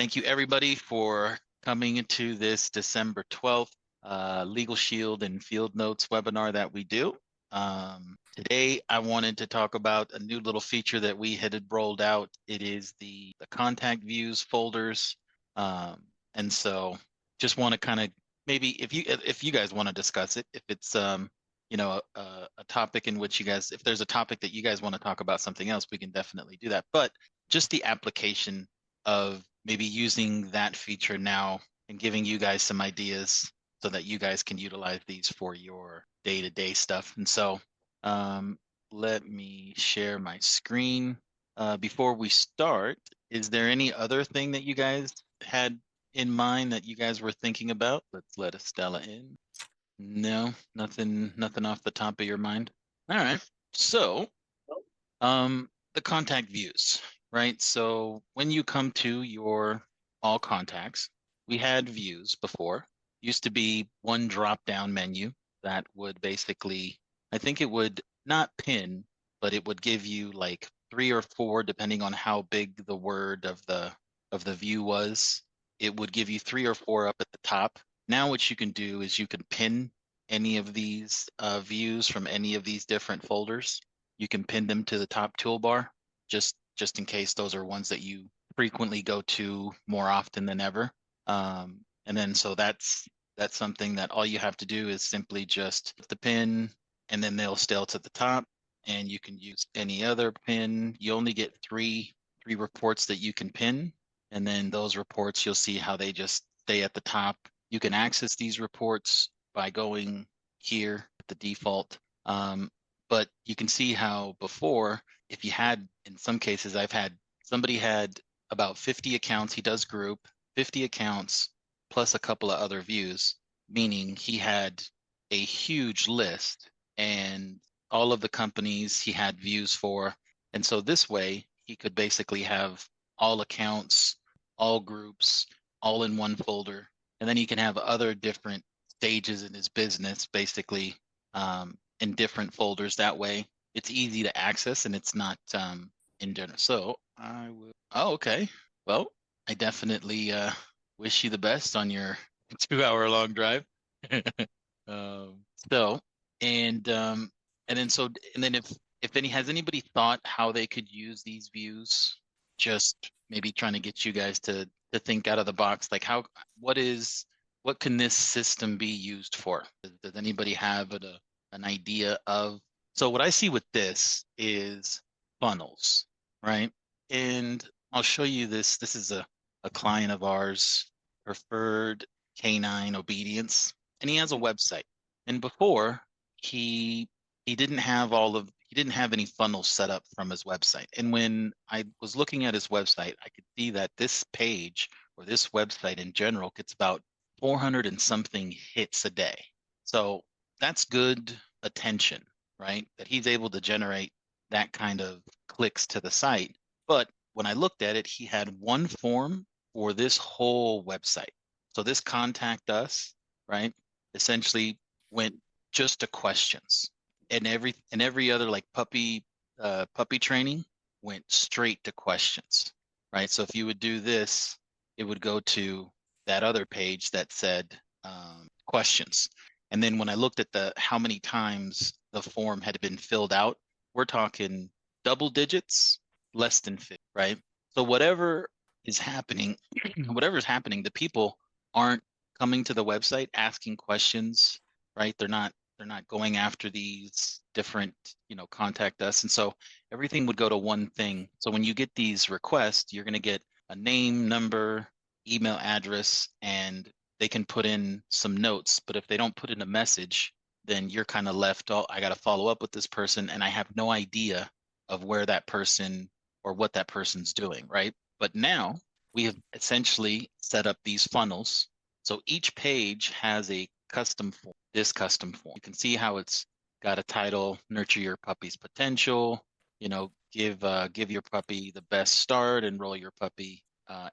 Thank you everybody for coming into this December 12th LegalShield and Fieldnotes webinar that we do. Today I wanted to talk about a new little feature that we had rolled out. It is the contact views folders. And so just want to kind of maybe if you guys want to discuss it, if it's a topic in which you guys, if there's a topic that you guys want to talk about something else, we can definitely do that. But just the application of maybe using that feature now and giving you guys some ideas so that you guys can utilize these for your day-to-day stuff. And so let me share my screen. Before we start, is there any other thing that you guys had in mind that you guys were thinking about? Let's let Estella in. No, nothing off the top of your mind. All right. So the contact views, right? So when you come to your all contacts, we had views before. Used to be one drop down menu that would basically, I think it would not pin, but it would give you like 3 or 4, depending on how big the word of the view was. It would give you 3 or 4 up at the top. Now what you can do is you can pin any of these views from any of these different folders. You can pin them to the top toolbar, just in case those are ones that you frequently go to more often than ever. And then so that's something that all you have to do is simply just the pin, and then they'll stay to the top, and you can use any other pin. You only get three reports that you can pin, and then those reports, you'll see how they just stay at the top. You can access these reports by going here at the default. But you can see how before, if you had, in some cases, somebody had about 50 accounts. He does group 50 accounts plus a couple of other views, meaning he had a huge list and all of the companies he had views for. And so this way he could basically have all accounts, all groups, all in one folder. And then he can have other different stages in his business, basically, in different folders. That way it's easy to access and it's not in general. So I will, oh, okay. Well, I definitely wish you the best on your 2-hour long drive. So, and then if has anybody thought how they could use these views, just maybe trying to get you guys to think out of the box, like what can this system be used for? Does anybody have an idea of? So what I see with this is funnels, right? And I'll show you this. This is a client of ours, Preferred Canine Obedience, and he has a website. And before he didn't have any funnels set up from his website. And when I was looking at his website, I could see that this page or this website in general gets about 400 and something hits a day. So that's good attention, right? That he's able to generate that kind of clicks to the site. But when I looked at it, he had one form for this whole website. So this contact us, right, essentially went just to questions. And every other like puppy training went straight to questions, right? So if you would do this, it would go to that other page that said questions. And then when I looked at how many times the form had been filled out, we're talking double digits, less than 50, right? So whatever is happening, the people aren't coming to the website asking questions, right? They're not going after these different, contact us. And so everything would go to one thing. So when you get these requests, you're going to get a name, number, email address, and they can put in some notes. But if they don't put in a message, then you're kind of left, oh, I got to follow up with this person and I have no idea of where that person or what that person's doing, right? But now we have essentially set up these funnels. So each page has a custom form, this custom form. You can see how it's got a title, nurture your puppy's potential, give your puppy the best start, enroll your puppy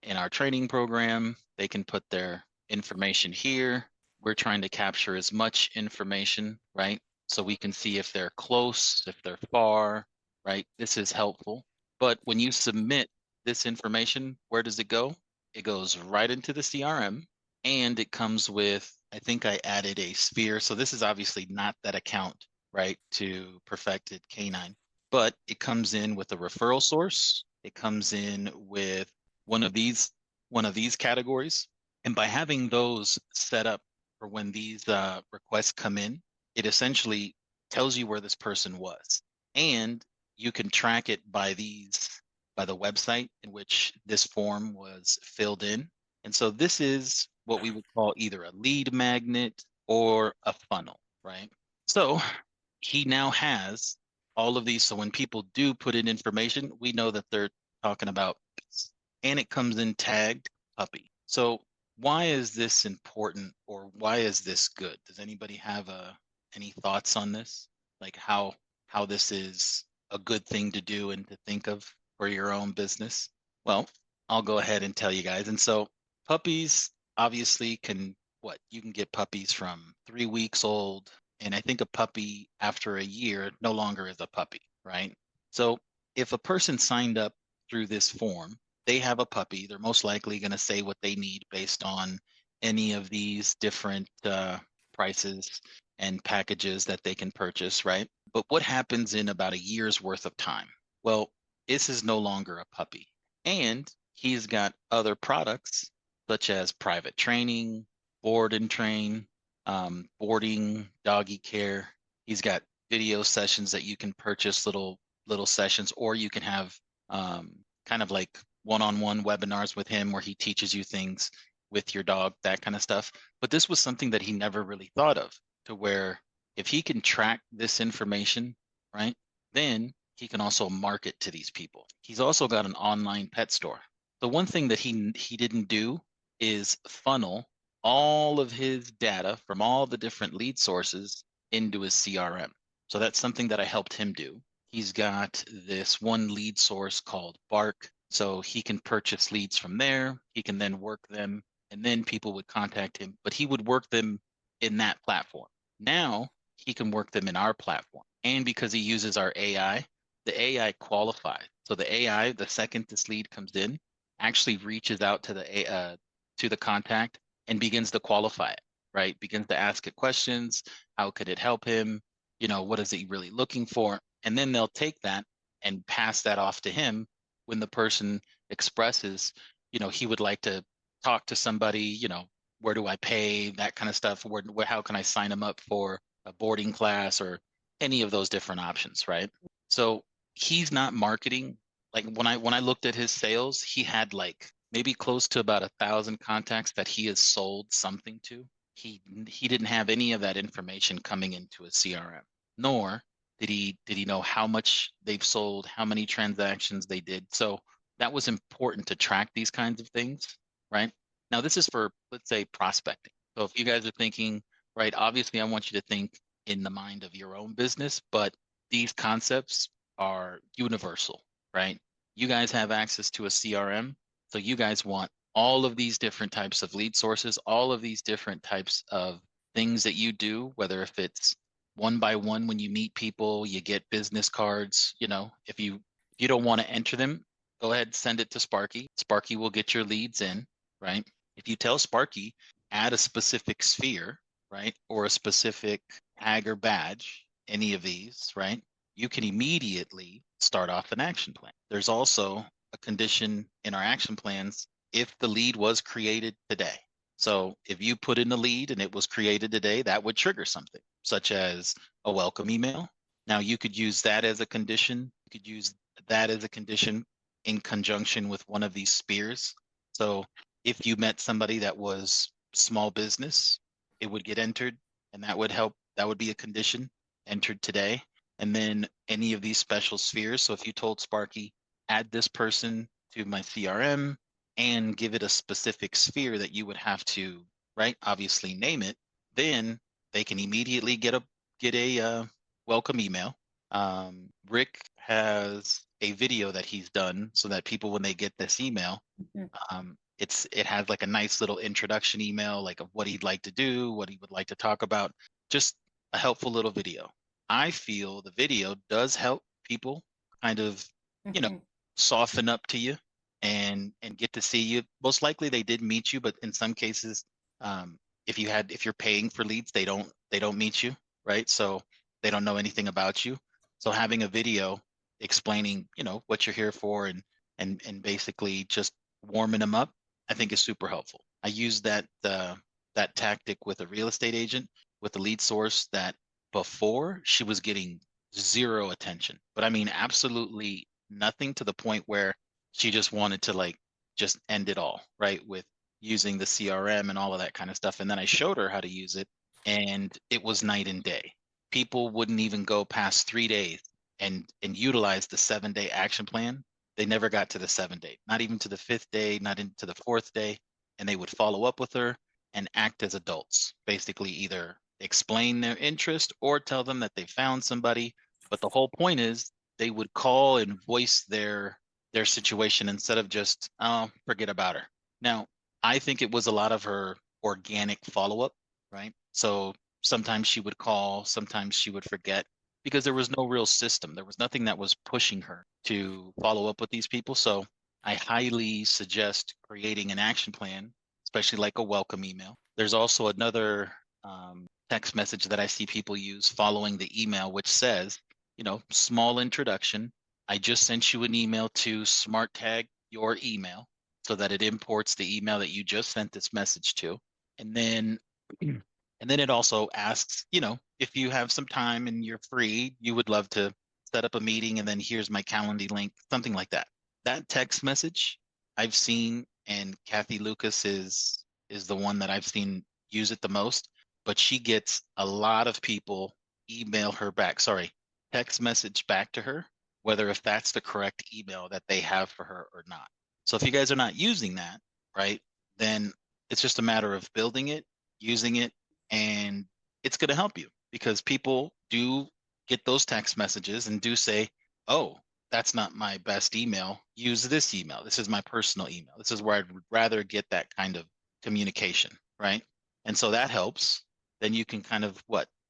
in our training program. They can put their information here. We're trying to capture as much information, right? So we can see if they're close, if they're far, right? This is helpful. But when you submit this information, where does it go? it goes right into the CRM, and it comes with, I think I added a sphere. So this is obviously not that account, right, to Perfected Canine, but it comes in with a referral source. It comes in with one of these one of these categories. And by having those set up for when these requests come in, it essentially tells you where this person was. And you can track it by the website in which this form was filled in. And so this is what we would call either a lead magnet or a funnel, right? So he now has all of these. So when people do put in information, we know that they're talking about this. And it comes in tagged puppy. So why is this important, or why is this good? Does anybody have any thoughts on this? Like how this is a good thing to do and to think of for your own business? Well, I'll go ahead and tell you guys. And so puppies obviously you can get puppies from 3 weeks old. And I think a puppy after a year no longer is a puppy, right? So if a person signed up through this form, they have a puppy, they're most likely going to say what they need based on any of these different prices and packages that they can purchase, right? But what happens in about a year's worth of time? Well, this is no longer a puppy. And he's got other products such as private training, board and train, boarding, doggy care. He's got video sessions that you can purchase, little sessions, or you can have kind of like one-on-one webinars with him where he teaches you things with your dog, that kind of stuff. But this was something that he never really thought of, to where if he can track this information, right, then he can also market to these people. He's also got an online pet store. The one thing that he didn't do is funnel all of his data from all the different lead sources into his CRM. So that's something that I helped him do. He's got this one lead source called Bark. So he can purchase leads from there. He can then work them, and then people would contact him, but he would work them in that platform. Now he can work them in our platform. And because he uses our AI, the AI qualifies. So the AI, the second this lead comes in, actually reaches out to the contact and begins to qualify it, right? Begins to ask it questions. How could it help him? What is he really looking for? And then they'll take that and pass that off to him when the person expresses, he would like to talk to somebody, where do I pay, that kind of stuff. How can I sign him up for a boarding class, or any of those different options, right? So he's not marketing. Like when I looked at his sales, he had like maybe close to about 1,000 contacts that he has sold something to. He didn't have any of that information coming into his CRM, nor did he know how much they've sold, how many transactions they did. So that was important to track these kinds of things, right? Now this is for, let's say, prospecting. So if you guys are thinking, right, obviously I want you to think in the mind of your own business, but these concepts are universal, right? You guys have access to a CRM, so you guys want all of these different types of lead sources, all of these different types of things that you do, whether if it's one by one when you meet people, you get business cards. If you don't want to enter them, go ahead, send it to Sparky. Sparky will get your leads in, right? If you tell Sparky, add a specific sphere, right, or a specific tag or badge, any of these, right, you can immediately start off an action plan. There's also a condition in our action plans if the lead was created today. So if you put in a lead and it was created today, that would trigger something, such as a welcome email. Now you could use that as a condition. You could use that as a condition in conjunction with one of these spheres. So if you met somebody that was small business, it would get entered, and that would help. That would be a condition entered today. And then any of these special spheres. So if you told Sparky, add this person to my CRM and give it a specific sphere that you would have to, right, obviously name it, then they can immediately get a welcome email. Rick has a video that he's done so that people, when they get this email, it has like a nice little introduction email, like of what he'd like to do, what he would like to talk about, just a helpful little video. I feel the video does help people kind of, soften up to you and get to see you. Most likely they did meet you, but in some cases, um, if you're paying for leads, they don't meet you, right? So they don't know anything about you. So having a video explaining, what you're here for and basically just warming them up, I think is super helpful. I use that tactic with a real estate agent with a lead source that before she was getting zero attention, but I mean absolutely nothing, to the point where she just wanted to like just end it all, right? With using the CRM and all of that kind of stuff. And then I showed her how to use it, and it was night and day. People wouldn't even go past 3 days and utilize the 7 day action plan. They never got to the 7 day, not even to the fifth day, not into the fourth day. And they would follow up with her and act as adults, basically either explain their interest or tell them that they found somebody. But the whole point is they would call and voice their situation instead of just, oh, forget about her. Now, I think it was a lot of her organic follow-up, right? So sometimes she would call, sometimes she would forget, because there was no real system. There was nothing that was pushing her to follow up with these people. So I highly suggest creating an action plan, especially like a welcome email. There's also another text message that I see people use following the email, which says, small introduction. I just sent you an email to smart tag your email so that it imports the email that you just sent this message to. And then and then it also asks, if you have some time and you're free, you would love to set up a meeting, and then here's my Calendly link, something like that. That text message I've seen, and Kathy Lucas is the one that I've seen use it the most, but she gets a lot of people email her back, sorry, text message back to her, whether if that's the correct email that they have for her or not. So if you guys are not using that, right, then it's just a matter of building it, using it, and it's going to help you, because people do get those text messages and do say, oh, that's not my best email. Use this email. This is my personal email. This is where I'd rather get that kind of communication, right? And so that helps. Then you can kind of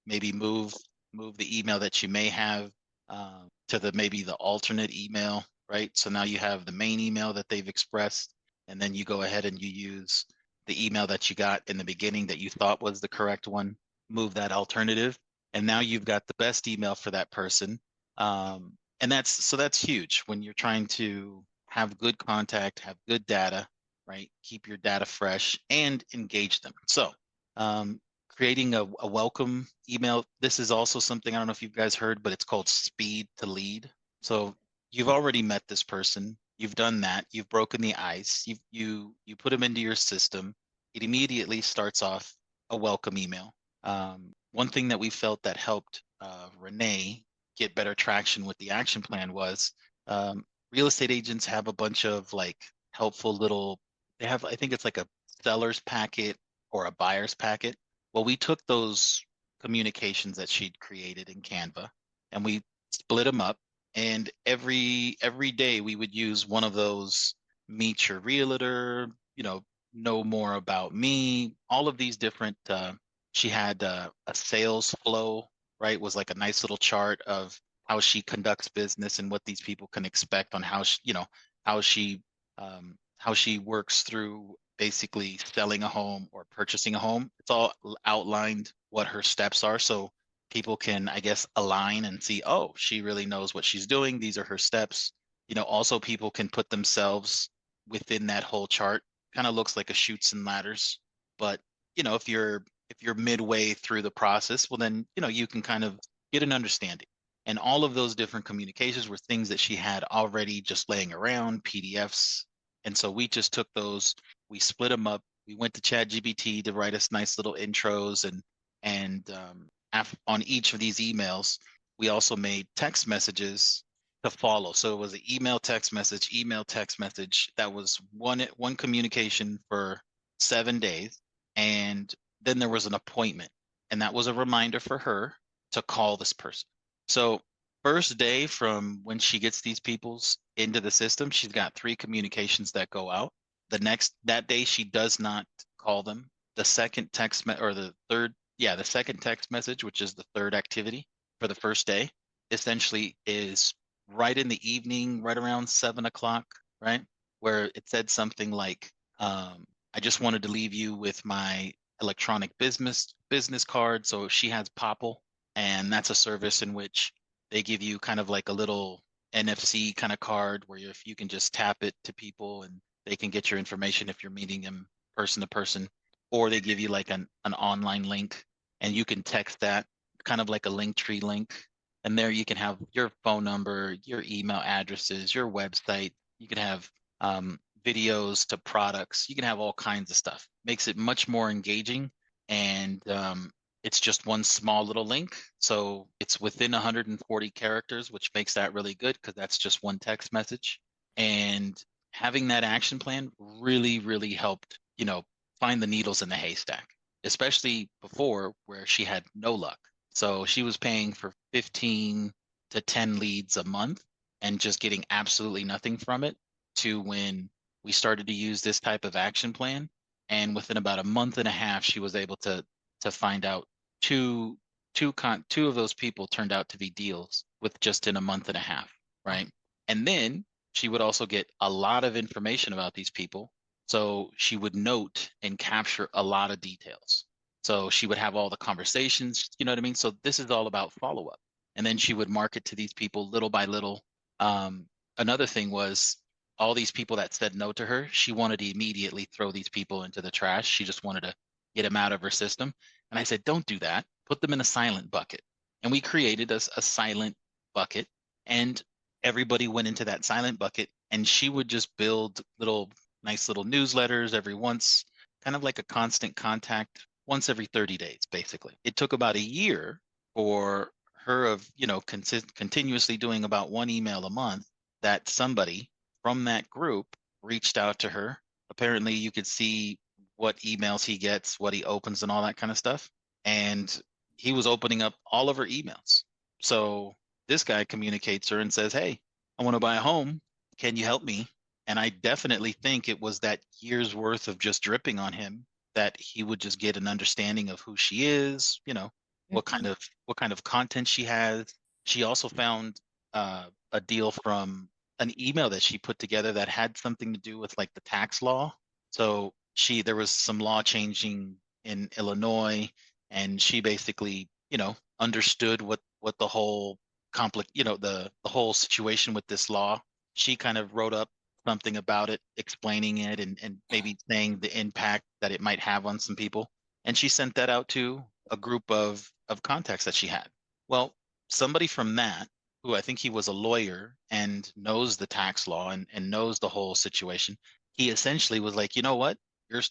maybe move the email that you may have to maybe the alternate email, right? So now you have the main email that they've expressed, and then you go ahead and you use the email that you got in the beginning that you thought was the correct one, move that alternative, and now you've got the best email for that person. And that's huge when you're trying to have good contact, have good data, right? Keep your data fresh and engage them. So creating a welcome email. This is also something, I don't know if you guys heard, but it's called speed to lead. So you've already met this person. You've done that. You've broken the ice. You put them into your system. It immediately starts off a welcome email. One thing that we felt that helped Renee get better traction with the action plan was real estate agents have a bunch of like helpful little. They have, I think it's like a seller's packet or a buyer's packet. Well, we took those communications that she'd created in Canva and we split them up, and every day we would use one of those: meet your realtor, know more about me, all of these different she had a sales flow, right? Was like a nice little chart of how she conducts business and what these people can expect on how she how she works through basically selling a home or purchasing a home. It's all outlined what her steps are, so people can, I guess, align and see, oh, she really knows what she's doing. These are her steps. Also people can put themselves within that whole chart. Kind of looks like a chutes and ladders, but if you're midway through the process, well then, you can kind of get an understanding. And all of those different communications were things that she had already just laying around, PDFs. And so we just took those, we split them up. We went to ChatGPT to write us nice little intros, and on each of these emails, we also made text messages to follow. So it was an email, text message. That was one communication for 7 days. And then there was an appointment, and that was a reminder for her to call this person. So first day from when she gets these people's into the system, she's got 3 communications that go out. That day she does not call them. The second the second text message, which is the third activity for the first day, essentially is right in the evening, right around 7 o'clock, right? where it said something like, I just wanted to leave you with my electronic business card. So she has Popple, and that's a service in which they give you kind of like a little NFC kind of card where if you can just tap it to people and they can get your information if you're meeting them person to person, or they give you like an online link and you can text that, kind of like a Linktree link. And there you can have your phone number, your email addresses, your website. You can have videos to products. You can have all kinds of stuff. Makes it much more engaging, and it's just one small little link. So it's within 140 characters, which makes that really good because that's just one text message. And having that action plan really, really helped, find the needles in the haystack, especially before where she had no luck. So she was paying for 15 to 10 leads a month and just getting absolutely nothing from it, to when we started to use this type of action plan. And within about a month and a half, she was able to find out two of those people turned out to be deals with just in a month and a half, right? And then she would also get a lot of information about these people. So she would note and capture a lot of details. So she would have all the conversations, you know what I mean? So this is all about follow up. And then she would market to these people little by little. Another thing was all these people that said no to her, she wanted to immediately throw these people into the trash. She just wanted to get them out of her system. And I said, don't do that. Put them in a silent bucket. And we created a silent bucket, and everybody went into that silent bucket, and she would just build nice little newsletters every once, kind of like a constant contact once every 30 days, basically. It took about a year for her of, continuously doing about one email a month, that somebody from that group reached out to her. Apparently you could see what emails he gets, what he opens, and all that kind of stuff. And he was opening up all of her emails. So this guy communicates her and says, hey, I want to buy a home. Can you help me? And I definitely think it was that year's worth of just dripping on him that he would just get an understanding of who she is, what kind of content she has. She also found a deal from an email that she put together that had something to do with like the tax law. So there was some law changing in Illinois, and she basically, understood what the whole the whole situation with this law. She kind of wrote up something about it, explaining it, and maybe saying the impact that it might have on some people. And she sent that out to a group of contacts that she had. Well, somebody from that, who I think he was a lawyer and knows the tax law and knows the whole situation, he essentially was like, you know what?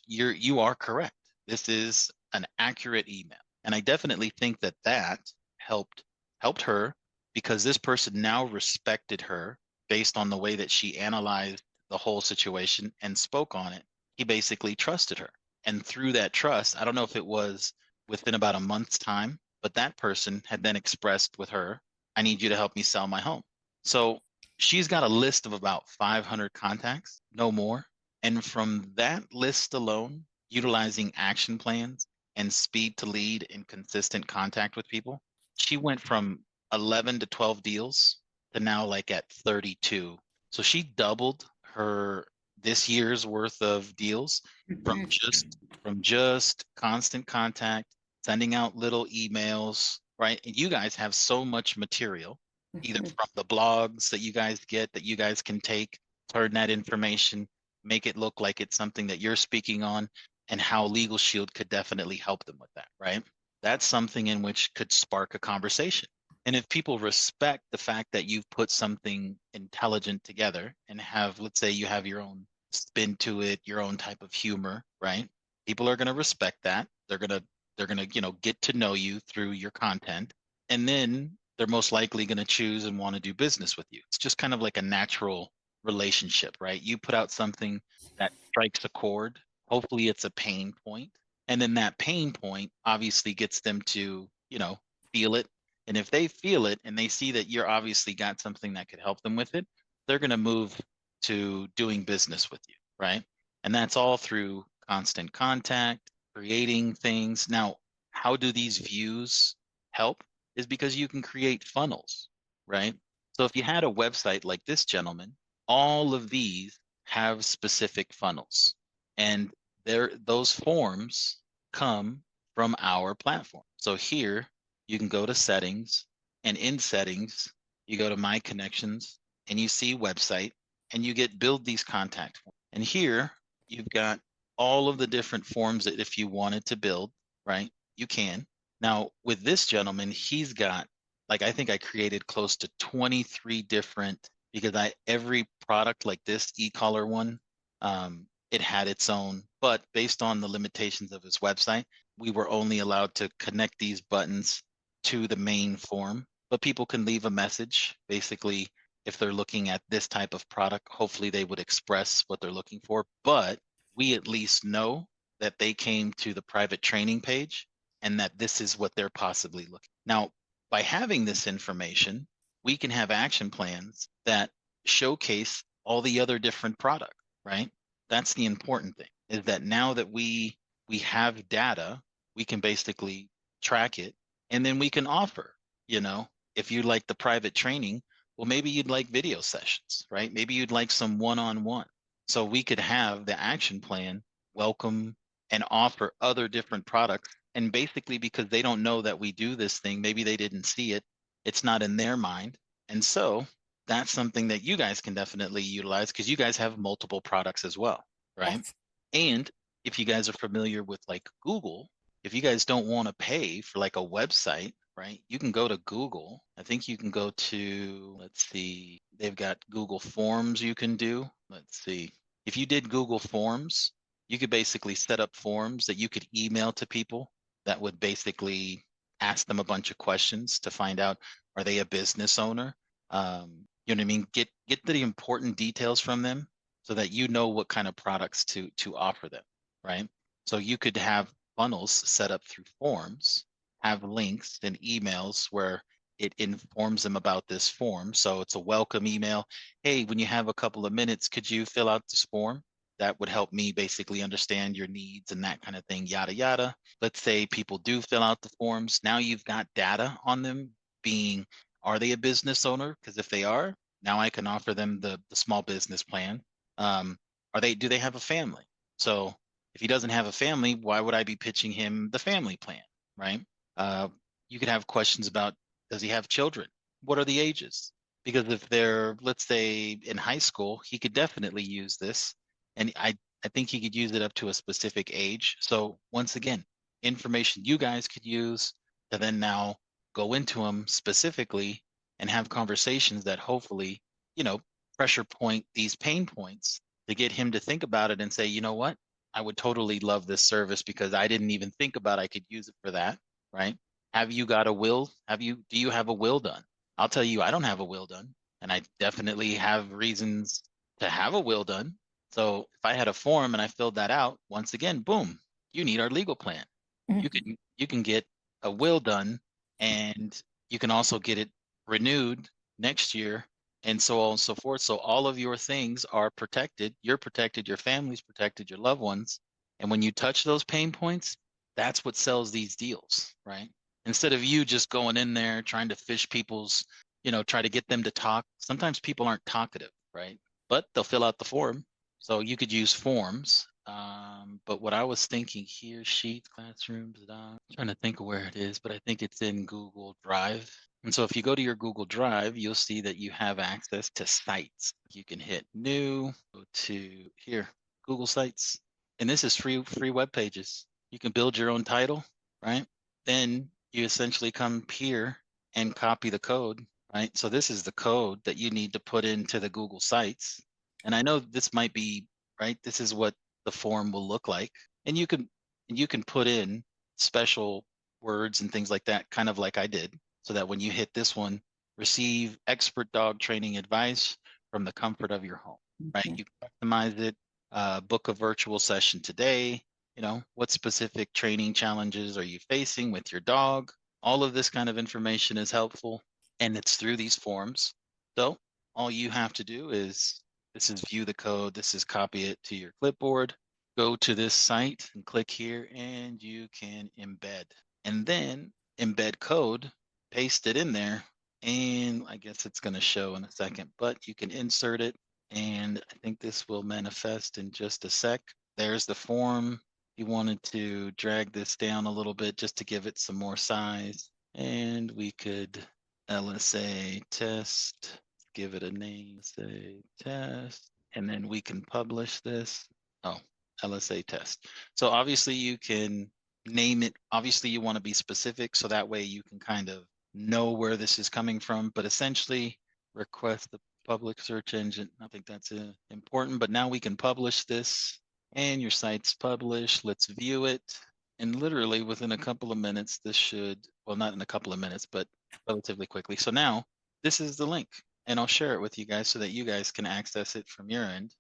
You are correct. This is an accurate email. And I definitely think that helped her, because this person now respected her based on the way that she analyzed the whole situation and spoke on it. He basically trusted her. And through that trust, I don't know if it was within about a month's time, but that person had then expressed with her, I need you to help me sell my home. So she's got a list of about 500 contacts, no more. And from that list alone, utilizing action plans and speed to lead and consistent contact with people, she went from 11 to 12 deals to now like at 32. So she doubled her this year's worth of deals from just constant contact, sending out little emails, right? And you guys have so much material, either from the blogs that you guys get that you guys can take, turn that information, make it look like it's something that you're speaking on, and how LegalShield could definitely help them with that, right? That's something in which could spark a conversation. And if people respect the fact that you've put something intelligent together and have, let's say you have your own spin to it, your own type of humor, right? People are going to respect that. They're going to, get to know you through your content. And then they're most likely going to choose and want to do business with you. It's just kind of like a natural relationship, right? You put out something that strikes a chord. Hopefully it's a pain point. And then that pain point obviously gets them to, feel it. And if they feel it and they see that you're obviously got something that could help them with it, they're going to move to doing business with you, right? And that's all through constant contact, creating things. Now, how do these views help? Is because you can create funnels, right? So if you had a website like this gentleman, all of these have specific funnels. And those forms come from our platform. So here you can go to settings, and in settings, you go to my connections and you see website, and you get build these contact forms. And here you've got all of the different forms that if you wanted to build, right, you can. Now with this gentleman, he's got, like, I think I created close to 23 different, because every product like this e-collar one, it had its own, but based on the limitations of his website, we were only allowed to connect these buttons to the main form. But people can leave a message. Basically, if they're looking at this type of product, hopefully they would express what they're looking for. But we at least know that they came to the private training page and that this is what they're possibly looking. Now, by having this information, we can have action plans that showcase all the other different products, right? That's the important thing, is that now that we have data, we can basically track it, and then we can offer, you know, if you like the private training, well, maybe you'd like video sessions, right? Maybe you'd like some one-on-one. So we could have the action plan welcome and offer other different products. And basically, because they don't know that we do this thing, maybe they didn't see it, it's not in their mind. And so that's something that you guys can definitely utilize, because you guys have multiple products as well, right? Yes. And if you guys are familiar with like Google, if you guys don't want to pay for like a website, right, you can go to Google. I think you can go to, let's see, they've got Google Forms you can do. Let's see. If you did Google Forms, you could basically set up forms that you could email to people that would basically ask them a bunch of questions to find out, are they a business owner? You know what I mean? Get the important details from them so that you know what kind of products to offer them, right? So you could have funnels set up through forms, have links and emails where it informs them about this form. So it's a welcome email. Hey, when you have a couple of minutes, could you fill out this form? That would help me basically understand your needs and that kind of thing, yada, yada. Let's say people do fill out the forms. Now you've got data on them, being, are they a business owner? Because if they are, now I can offer them the small business plan. Do they have a family? So if he doesn't have a family, why would I be pitching him the family plan, right? Uh, you could have questions about, does he have children? What are the ages? Because if they're, let's say, in high school, he could definitely use this. And I think he could use it up to a specific age. So once again, information you guys could use to then now go into them specifically and have conversations that hopefully, you know, pressure point these pain points to get him to think about it and say, you know what, I would totally love this service because I didn't even think about I could use it for that, right? Have you got a will? Do you have a will done? I'll tell you, I don't have a will done, and I definitely have reasons to have a will done. So if I had a form and I filled that out, once again, boom, you need our legal plan. Mhm. You can get a will done, and you can also get it renewed next year, and so on and so forth. So all of your things are protected. You're protected, your family's protected, your loved ones. And when you touch those pain points, that's what sells these deals, right? Instead of you just going in there trying to fish people's, try to get them to talk. Sometimes people aren't talkative, right? But they'll fill out the form. So you could use forms. But what I was thinking here, Sheets, Classrooms, I'm trying to think of where it is, but I think it's in Google Drive. And so if you go to your Google Drive, you'll see that you have access to sites. You can hit new, go to here, Google Sites. And this is free web pages. You can build your own title, right? Then you essentially come here and copy the code, right? So this is the code that you need to put into the Google Sites. And I know this might be, right? This is what the form will look like. And you can put in special words and things like that, kind of like I did, so that when you hit this one, receive expert dog training advice from the comfort of your home, right? Okay. You customize it, book a virtual session today. What specific training challenges are you facing with your dog? All of this kind of information is helpful, and it's through these forms. So all you have to do is, this is view the code, this is copy it to your clipboard, go to this site and click here, and you can embed. And then embed code, paste it in there, and I guess it's going to show in a second, but you can insert it And I think this will manifest in just a sec. There's the form. You wanted to drag this down a little bit just to give it some more size. And we could LSA test, give it a name, say test, and then we can publish this. Oh, LSA test. So obviously you can name it. Obviously you want to be specific so that way you can kind of know where this is coming from, but essentially request the public search engine. I think that's important, but now we can publish this and your site's published. Let's view it. And literally within a couple of minutes, this should, well, not in a couple of minutes, but relatively quickly. So now this is the link and I'll share it with you guys so that you guys can access it from your end.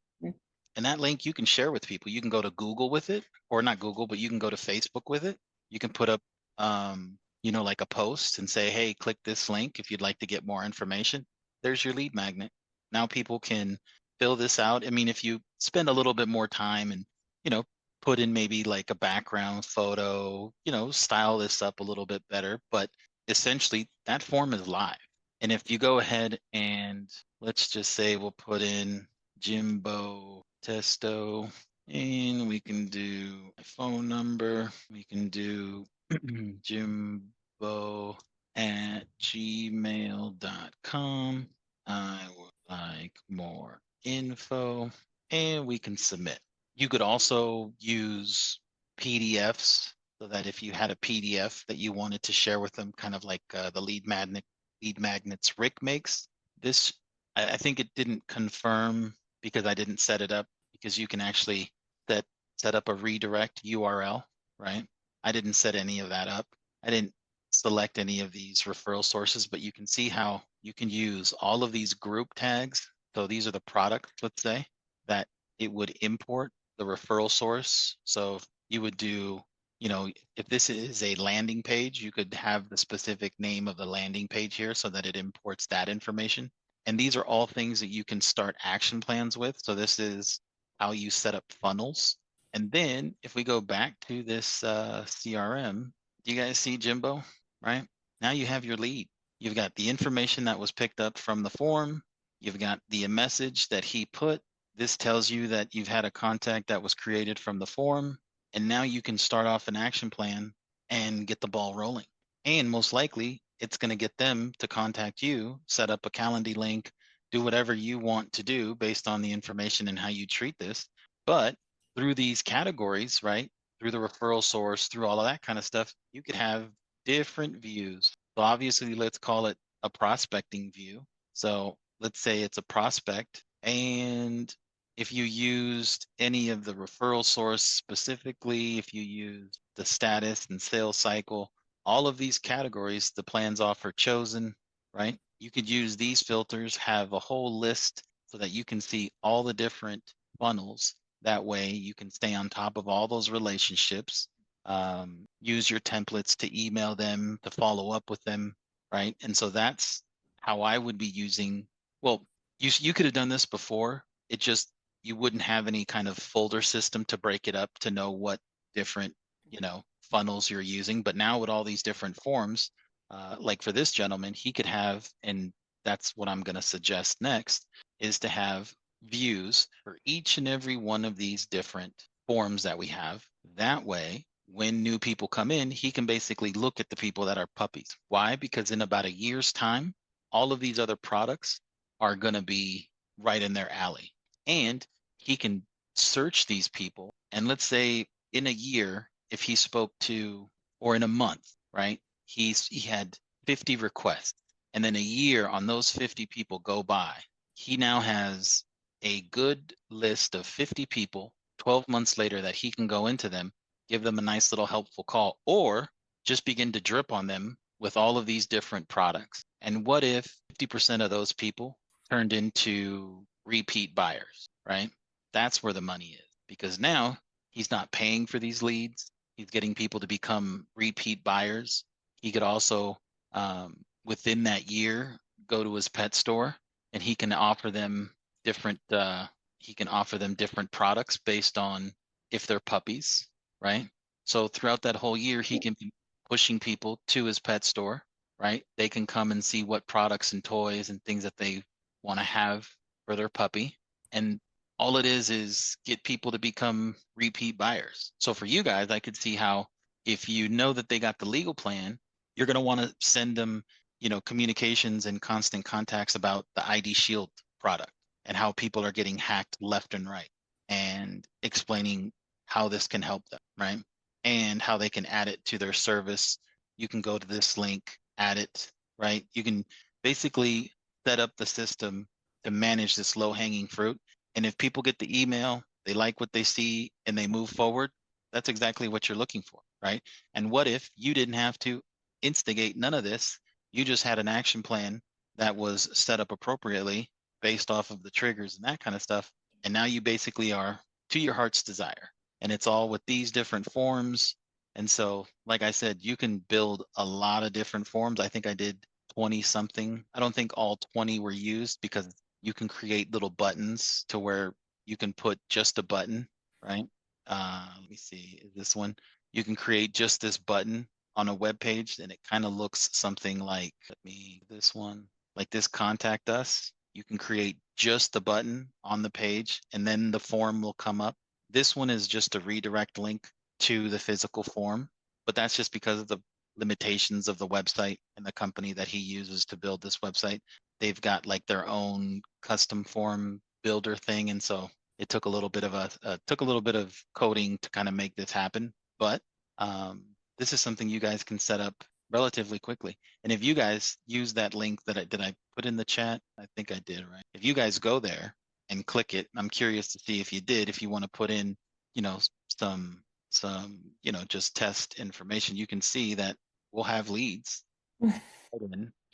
And that link you can share with people. You can go to Google with it, or not Google, but you can go to Facebook with it. You can put up, like a post and say, hey, click this link if you'd like to get more information. There's your lead magnet. Now people can fill this out. I mean, if you spend a little bit more time and, put in maybe like a background photo, style this up a little bit better, but essentially that form is live. And if you go ahead and let's just say we'll put in Jimbo Testo, and we can do my phone number. We can do jimbo@gmail.com. I would like more info, and we can submit. You could also use PDFs so that if you had a PDF that you wanted to share with them, kind of like the lead magnets Rick makes, this I think it didn't confirm because I didn't set it up, because you can actually set up a redirect URL, right? I didn't set any of that up. I didn't select any of these referral sources, but you can see how you can use all of these group tags. So these are the products, let's say, that it would import the referral source. So you would do, if this is a landing page, you could have the specific name of the landing page here so that it imports that information. And these are all things that you can start action plans with. So this is how you set up funnels. And then if we go back to this CRM, do you guys see Jimbo, right? Now you have your lead. You've got the information that was picked up from the form. You've got the message that he put. This tells you that you've had a contact that was created from the form. And now you can start off an action plan and get the ball rolling. And most likely, it's going to get them to contact you, set up a Calendly link, do whatever you want to do based on the information and how you treat this. But through these categories, right, through the referral source, through all of that kind of stuff, you could have different views. So obviously, let's call it a prospecting view. So let's say it's a prospect, and if you used any of the referral source specifically, if you used the status and sales cycle, all of these categories, the plans offer chosen, right? You could use these filters, have a whole list so that you can see all the different funnels. That way you can stay on top of all those relationships, use your templates to email them, to follow up with them, right? And so that's how I would be using, well, you could have done this before. It just, you wouldn't have any kind of folder system to break it up to know what different, funnels you're using. But now with all these different forms, like for this gentleman, he could have, and that's what I'm going to suggest next, is to have views for each and every one of these different forms that we have. That way, when new people come in, he can basically look at the people that are puppies. Why? Because in about a year's time, all of these other products are going to be right in their alley. And he can search these people. And let's say in a year, if he spoke to, or in a month, right? He had 50 requests. And then a year on those 50 people go by. He now has a good list of 50 people 12 months later that he can go into them, give them a nice little helpful call, or just begin to drip on them with all of these different products. And what if 50% of those people turned into repeat buyers, right? That's where the money is, because now he's not paying for these leads. He's getting people to become repeat buyers. He could also, within that year, go to his pet store and he can offer them different products based on if they're puppies, right? So throughout that whole year, he can be pushing people to his pet store, right? They can come and see what products and toys and things that they want to have for their puppy. And all it is get people to become repeat buyers. So for you guys, I could see how if you know that they got the legal plan, you're going to want to send them, communications and constant contacts about the ID Shield product and how people are getting hacked left and right, and explaining how this can help them, right? And how they can add it to their service. You can go to this link, add it, right? You can basically set up the system to manage this low hanging fruit. And if people get the email, they like what they see and they move forward, that's exactly what you're looking for, right? And what if you didn't have to instigate none of this? You just had an action plan that was set up appropriately based off of the triggers and that kind of stuff. And now you basically are to your heart's desire. And it's all with these different forms. And so, like I said, you can build a lot of different forms. I think I did 20 something. I don't think all 20 were used because you can create little buttons to where you can put just a button, right? Let me see, is this one? You can create just this button on a web page, and it kind of looks something like, this one, like this contact us. You can create just the button on the page, and then the form will come up. This one is just a redirect link to the physical form, but that's just because of the limitations of the website and the company that he uses to build this website. They've got like their own custom form builder thing, and so it took a little bit of coding to kind of make this happen. But this is something you guys can set up relatively quickly. And if you guys use that link that I put in the chat, I think I did, right? If you guys go there and click it, I'm curious to see if you did. If you want to put in, some just test information, you can see that we'll have leads.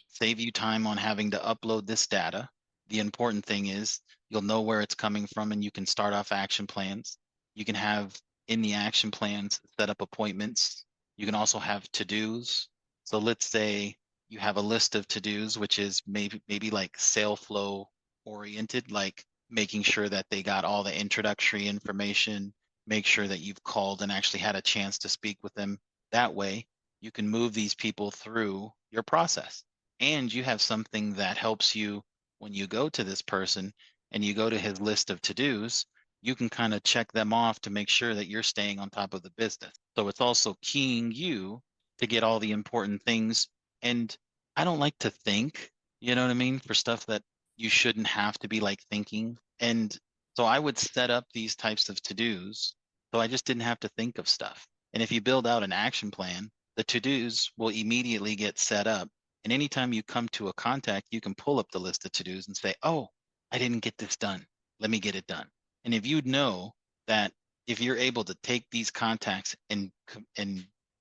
Save you time on having to upload this data. The important thing is you'll know where it's coming from, and you can start off action plans. You can have in the action plans set up appointments. You can also have to-dos. So let's say you have a list of to-dos, which is maybe like sale flow oriented, like making sure that they got all the introductory information, make sure that you've called and actually had a chance to speak with them. That way, you can move these people through your process. And you have something that helps you when you go to this person and you go to his list of to-dos, you can kind of check them off to make sure that you're staying on top of the business. So it's also keying you to get all the important things. And I don't like to think, you know what I mean, for stuff that you shouldn't have to be like thinking. And so I would set up these types of to-dos so I just didn't have to think of stuff. And if you build out an action plan, the to-dos will immediately get set up. And anytime you come to a contact, you can pull up the list of to-dos and say, oh, I didn't get this done. Let me get it done. And if you know that if you're able to take these contacts and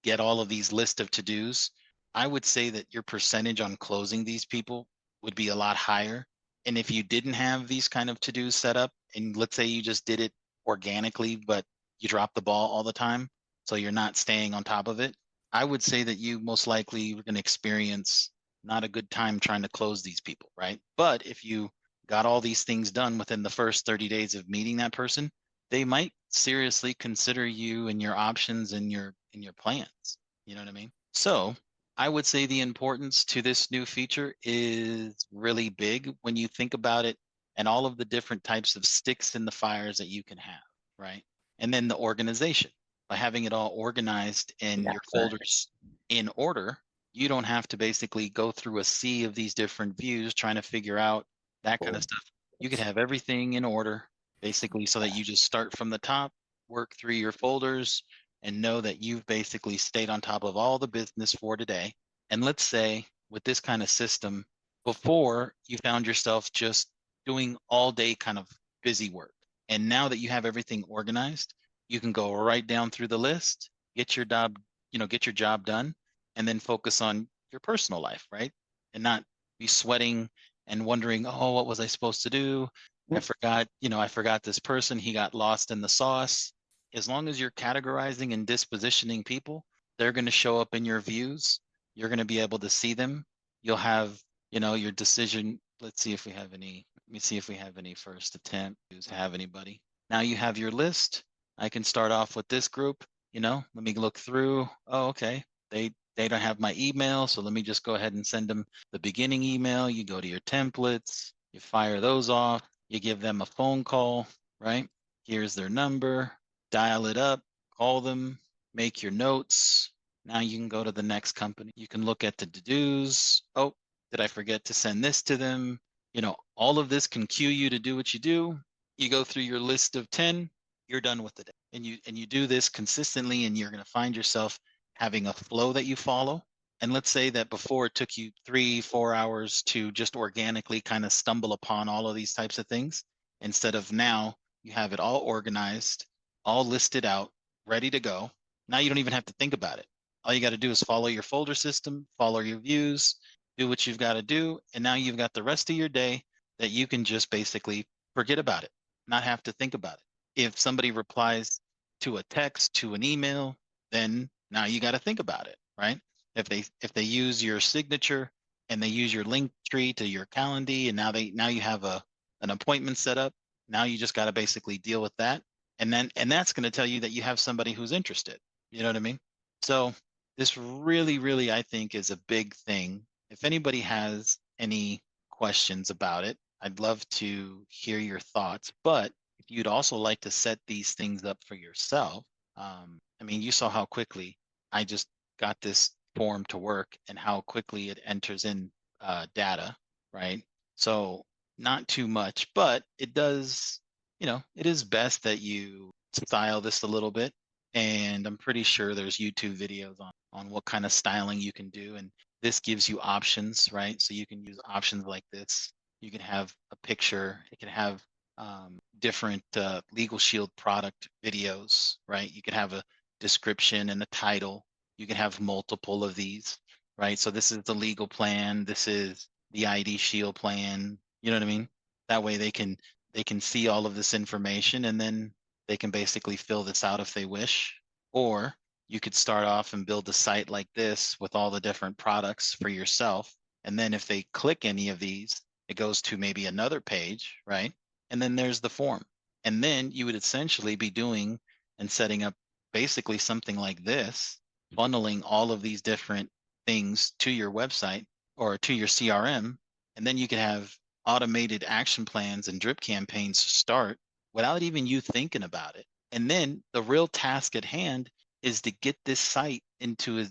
get all of these list of to-dos, I would say that your percentage on closing these people would be a lot higher. And if you didn't have these kind of to-dos set up, and let's say you just did it organically, but you drop the ball all the time, so you're not staying on top of it, I would say that you most likely are going to experience not a good time trying to close these people, right? But if you got all these things done within the first 30 days of meeting that person, they might seriously consider you and your options and your plans. You know what I mean? So I would say the importance to this new feature is really big when you think about it, and all of the different types of sticks in the fires that you can have, right? And then the organization. By having it all organized in your folders in order, you don't have to basically go through a sea of these different views trying to figure out that kind of stuff. You could have everything in order, basically, so that you just start from the top, work through your folders, and know that you've basically stayed on top of all the business for today. And let's say with this kind of system, before you found yourself just doing all day kind of busy work. And now that you have everything organized, you can go right down through the list, get your job done, and then focus on your personal life, right? And not be sweating and wondering, oh, what was I supposed to do? I forgot this person, he got lost in the sauce. As long as you're categorizing and dispositioning people, they're going to show up in your views. You're going to be able to see them. You'll have, your decision. Let's see if we have any. Let me see if we have any first attempt. Have anybody? Now you have your list. I can start off with this group, let me look through. Oh, okay. They don't have my email, so let me just go ahead and send them the beginning email. You go to your templates, you fire those off. You give them a phone call, right? Here's their number, dial it up, call them, make your notes. Now you can go to the next company. You can look at the to-dos. Oh, did I forget to send this to them? All of this can cue you to do what you do. You go through your list of 10, you're done with the day. And you do this consistently, and you're going to find yourself having a flow that you follow. And let's say that before it took you 3-4 hours to just organically kind of stumble upon all of these types of things, instead of now you have it all organized, all listed out, ready to go. Now you don't even have to think about it. All you got to do is follow your folder system, follow your views, do what you've got to do. And now you've got the rest of your day that you can just basically forget about it, not have to think about it. If somebody replies to a text, to an email, then now you got to think about it, right? If they use your signature and they use your link tree to your calendar, and now you have an appointment set up. Now you just got to basically deal with that, and that's going to tell you that you have somebody who's interested. You know what I mean? So this really, I think, is a big thing. If anybody has any questions about it, I'd love to hear your thoughts. But if you'd also like to set these things up for yourself, I mean, you saw how quickly I just got this form to work and how quickly it enters in data, right? So not too much, but it does, it is best that you style this a little bit. And I'm pretty sure there's YouTube videos on what kind of styling you can do. And this gives you options, right? So you can use options like this. You can have a picture. It can have different LegalShield product videos, right? You can have a description and a title. You can have multiple of these, right? So this is the legal plan. This is the ID Shield plan. You know what I mean? That way they can see all of this information, and then they can basically fill this out if they wish. Or you could start off and build a site like this with all the different products for yourself. And then if they click any of these, it goes to maybe another page, right? And then there's the form. And then you would essentially be doing and setting up basically something like this, funneling all of these different things to your website or to your CRM. And then you can have automated action plans and drip campaigns start without even you thinking about it. And then the real task at hand is to get this site into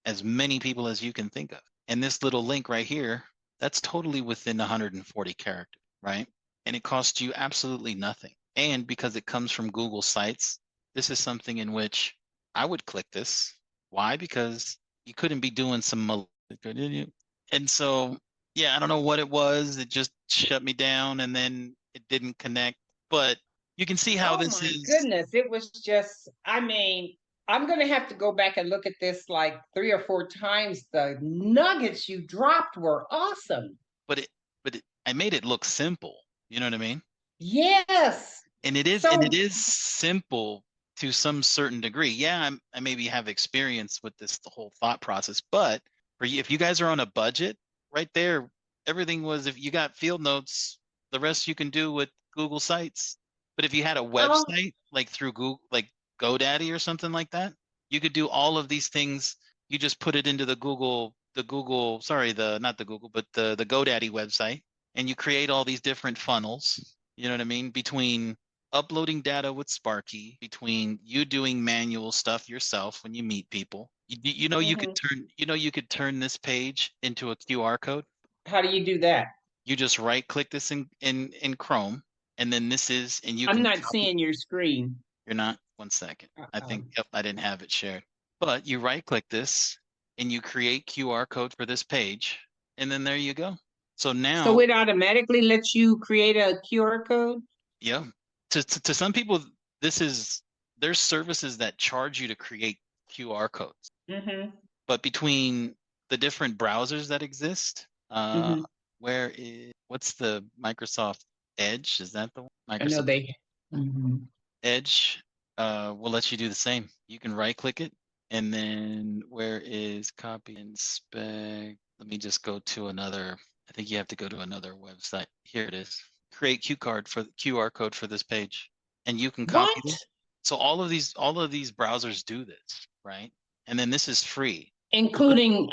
as many people as you can think of. And this little link right here, that's totally within 140 characters, right? And it costs you absolutely nothing. And because it comes from Google Sites, this is something in which I would click this. Why? Because you couldn't be doing some, and so, yeah, I don't know what it was. It just shut me down, and then it didn't connect. But you can see how this is. Goodness, it was just, I mean, I'm going to have to go back and look at this like 3 or 4 times. The nuggets you dropped were awesome. But I made it look simple. You know what I mean? Yes. And it is simple to some certain degree. Yeah, I maybe have experience with the whole thought process, but for you, if you guys are on a budget, right there, everything was, if you got Fieldnotes, the rest you can do with Google Sites. But if you had a website like through Google, like GoDaddy or something like that, you could do all of these things. You just put it into the not the Google, but the GoDaddy website, and you create all these different funnels. You know what I mean? Between uploading data with Sparky, between you doing manual stuff yourself when you meet people, you could turn this page into a QR code. How do you do that? You just right click this in Chrome, and then this is, and you I'm can not seeing your screen. You're not? 1 second. I think, yep, I didn't have it shared. But you right click this and you create QR code for this page, and then there you go. So now, so it automatically lets you create a QR code? Yeah. To some people, there's services that charge you to create QR codes. Mm-hmm. But between the different browsers that exist, what's the Microsoft Edge? Is that the one? Microsoft Edge will let you do the same. You can right click it, and then where is copy and spec? Let me just go to another. I think you have to go to another website. Here it is. Create QR code for this page, and you can copy it. So all of these browsers do this, right? And then this is free, including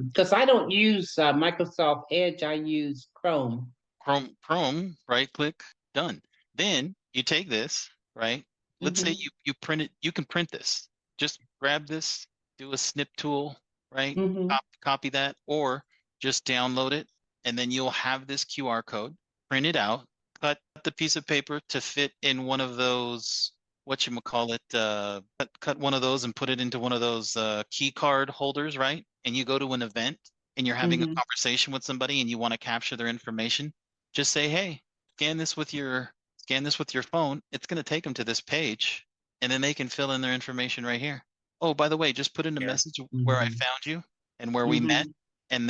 because I don't use Microsoft Edge. I use Chrome. Chrome, right click, done. Then you take this, right? Let's say Mm-hmm. you print it, you can print this. Just grab this, do a snip tool, right? Mm-hmm. Copy that, or just download it, and then you'll have this QR code, print it out, cut the piece of paper to fit in one of those, cut one of those and put it into one of those key card holders, right? And you go to an event and you're having a Mm-hmm. conversation with somebody and you want to capture their information, just say, hey, scan this with your phone. It's going to take them to this page, and then they can fill in their information right here. Oh, by the way, just put in a Here. message where I Mm-hmm. found you and where we met, Mm-hmm. and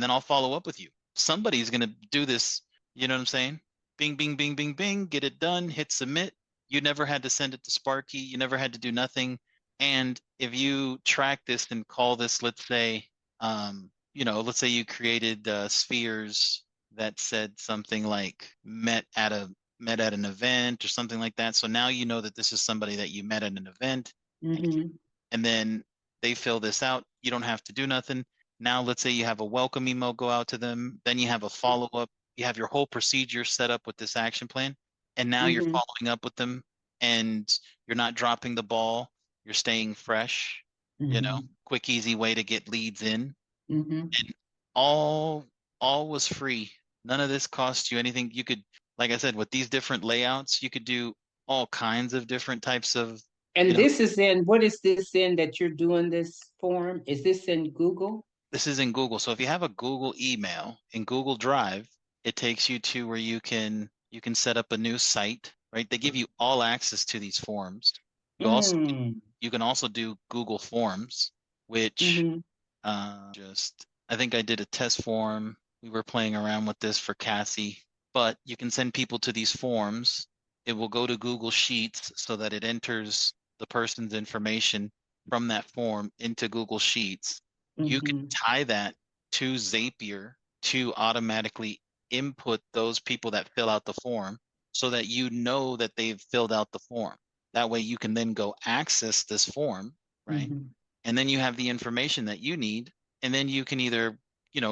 then I'll follow up with you. Somebody's going to do this, you know what I'm saying? Bing, bing, bing, bing, bing, get it done, hit submit. You never had to send it to Sparky, you never had to do nothing. And if you track this and call this, let's say, let's say you created spheres that said something like met at an event or something like that. So now you know that this is somebody that you met at an event, Mm-hmm. and then they fill this out. You don't have to do nothing. Now let's say you have a welcome email go out to them, then you have a follow up. You have your whole procedure set up with this action plan, and now you're Mm-hmm. following up with them, and you're not dropping the ball. You're staying fresh. Mm-hmm. Quick, easy way to get leads in. Mm-hmm. And all was free. None of this cost you anything. You could, like I said, with these different layouts, you could do all kinds of different types of, you And know, this is in, what is this in that you're doing this form? Is this in Google? this is in Google. So if you have a Google email in Google Drive, it takes you to where you can set up a new site, right? They give you all access to these forms. You also Mm. you can also do Google Forms, which Mm-hmm. just I think I did a test form. We were playing around with this for Cassie, but you can send people to these forms. It will go to Google Sheets so that it enters the person's information from that form into Google Sheets. You can Mm-hmm. tie that to Zapier to automatically input those people that fill out the form so that you know that they've filled out the form. That way you can then go access this form, right? Mm-hmm. And then you have the information that you need, and then you can either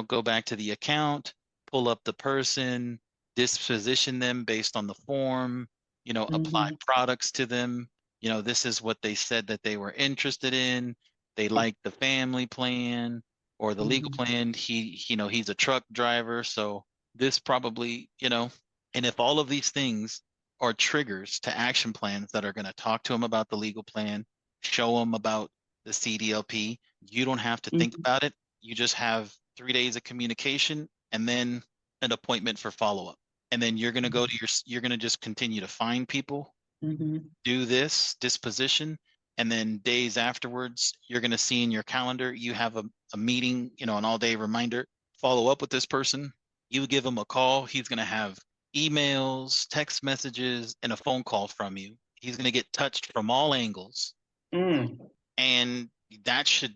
go back to the account, pull up the person, disposition them based on the form, apply Mm-hmm. products to them. This is what they said that they were interested in. They like the family plan or the legal Mm-hmm. plan. He's a truck driver, so this probably, and if all of these things are triggers to action plans that are going to talk to him about the legal plan, show him about the CDLP. You don't have to think Mm-hmm. about it. You just have 3 days of communication and then an appointment for follow up. And then you're going to just continue to find people, Mm-hmm. do this disposition. And then days afterwards, you're going to see in your calendar, you have a meeting, an all day reminder, follow up with this person. You give him a call. He's going to have emails, text messages, and a phone call from you. He's going to get touched from all angles, Mm. and that should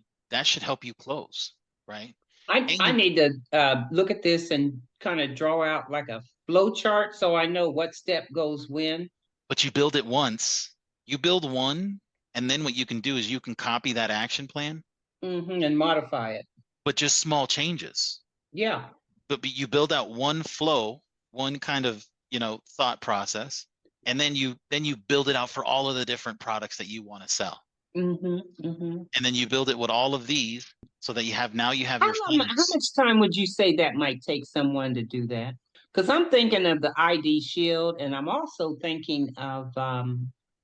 help you close, right? I And need to look at this and kind of draw out like a flow chart so I know what step goes when. but you build it once. You build one, and then what you can do is you can copy that action plan, Mm-hmm. And modify it. but just small changes. Yeah. But you build out one flow, one kind of, thought process, and then you build it out for all of the different products that you want to sell. Mm-hmm. Mm-hmm. And then you build it with all of these so that you have your How funnels. much time would you say that might take someone to do that? Because I'm thinking of the ID Shield, and I'm also thinking of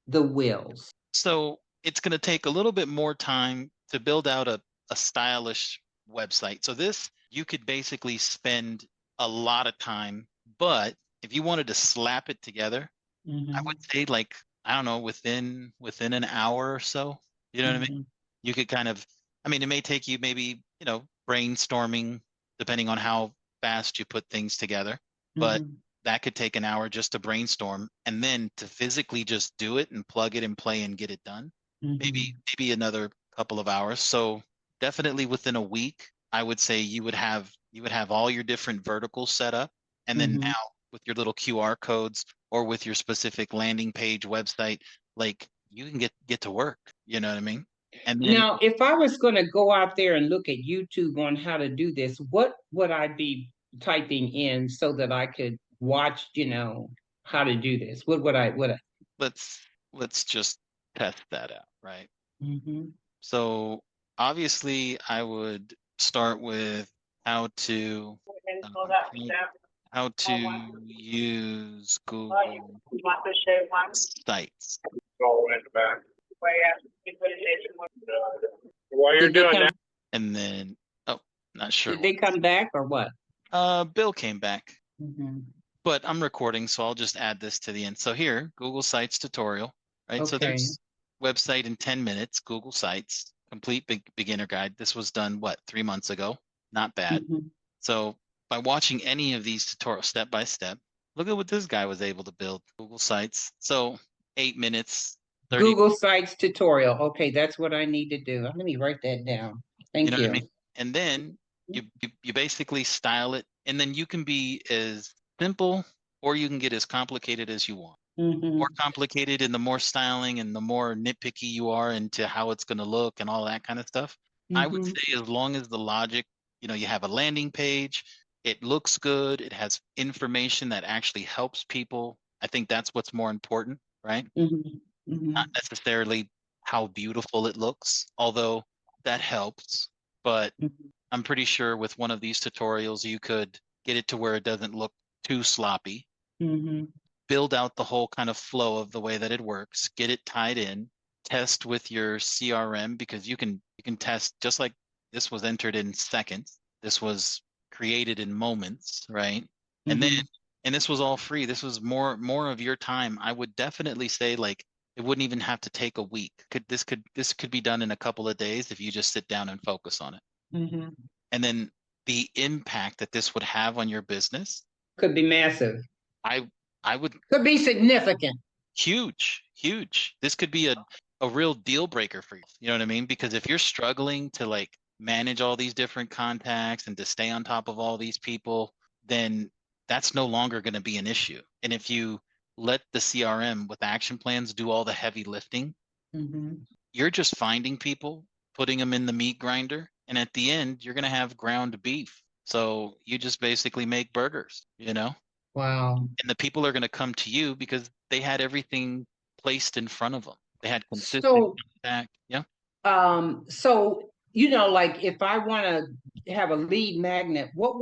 the wills. So it's going to take a little bit more time to build out a stylish website. So this, you could basically spend a lot of time, but if you wanted to slap it together, I would Mm-hmm. say like, I don't know, within an hour or so. You know what I mean? Mm-hmm. You could kind of, I mean, it may take you maybe, brainstorming, depending on how fast you put things together, but Mm-hmm. that could take an hour just to brainstorm, and then to physically just do it and plug it and play and get it done. Maybe Mm-hmm. maybe another couple of hours. So definitely within a week, I would say you would have all your different verticals set up, and then Mm-hmm. now with your little QR codes or with your specific landing page website, like you can get to work. You know what I mean? And then Now, if I was going to go out there and look at YouTube on how to do this, what would I be typing in so that I could watch, how to do this? What would I? let's let's just test that out, right? Mm-hmm. So obviously, I would start with how to um, how how to use Google Sites, While you're Did they doing come? that, and then oh, not sure Did they come back or what? Bill came back, Mm-hmm. but I'm recording, so I'll just add this to the end. So here, Google Sites tutorial, right? So Okay. there's website in 10 minutes, Google Sites, complete beginner guide. This was done, what, 3 months ago? Not bad. Mm-hmm. So by watching any of these tutorials step by step, look at what this guy was able to build. Google Sites. So 8 minutes, 30, Google Sites tutorial. Okay, that's what I need to do. Let me write that down. you Thank know what I you. mean? And then you basically style it, and then you can be as simple or you can get as complicated as you want. Mm-hmm. More complicated and the more styling and the more nitpicky you are into how it's going to look and all that kind of stuff. I would Mm-hmm. say as long as the logic, you have a landing page, it looks good, it has information that actually helps people. I think that's what's more important, right? Mm-hmm. Mm-hmm. Not necessarily how beautiful it looks, although that helps. But I'm pretty sure with one of these tutorials, you could get it to where it doesn't look too sloppy, Mm-hmm. build out the whole kind of flow of the way that it works, get it tied in, test with your CRM because you can test just like this was entered in seconds. This was created in moments, right? And then Mm-hmm. and this was all free. This was more of your time. I would definitely say like it wouldn't even have to take a week. This could be done in a couple of days if you just sit down and focus on it. Mm-hmm. And then the impact that this would have on your business, Could be massive. I I would Could be significant. huge, huge. This could be a real deal breaker for you. You know what I mean? Because if you're struggling to like manage all these different contacts and to stay on top of all these people, then that's no longer going to be an issue. And if you let the CRM with action plans do all the heavy lifting, Mm-hmm. you're just finding people, putting them in the meat grinder, and at the end, you're going to have ground beef. So you just basically make burgers. Wow. And the people are going to come to you because they had everything placed in front of them. They had consistent So, contact. Yeah. like if I want to have a lead magnet, what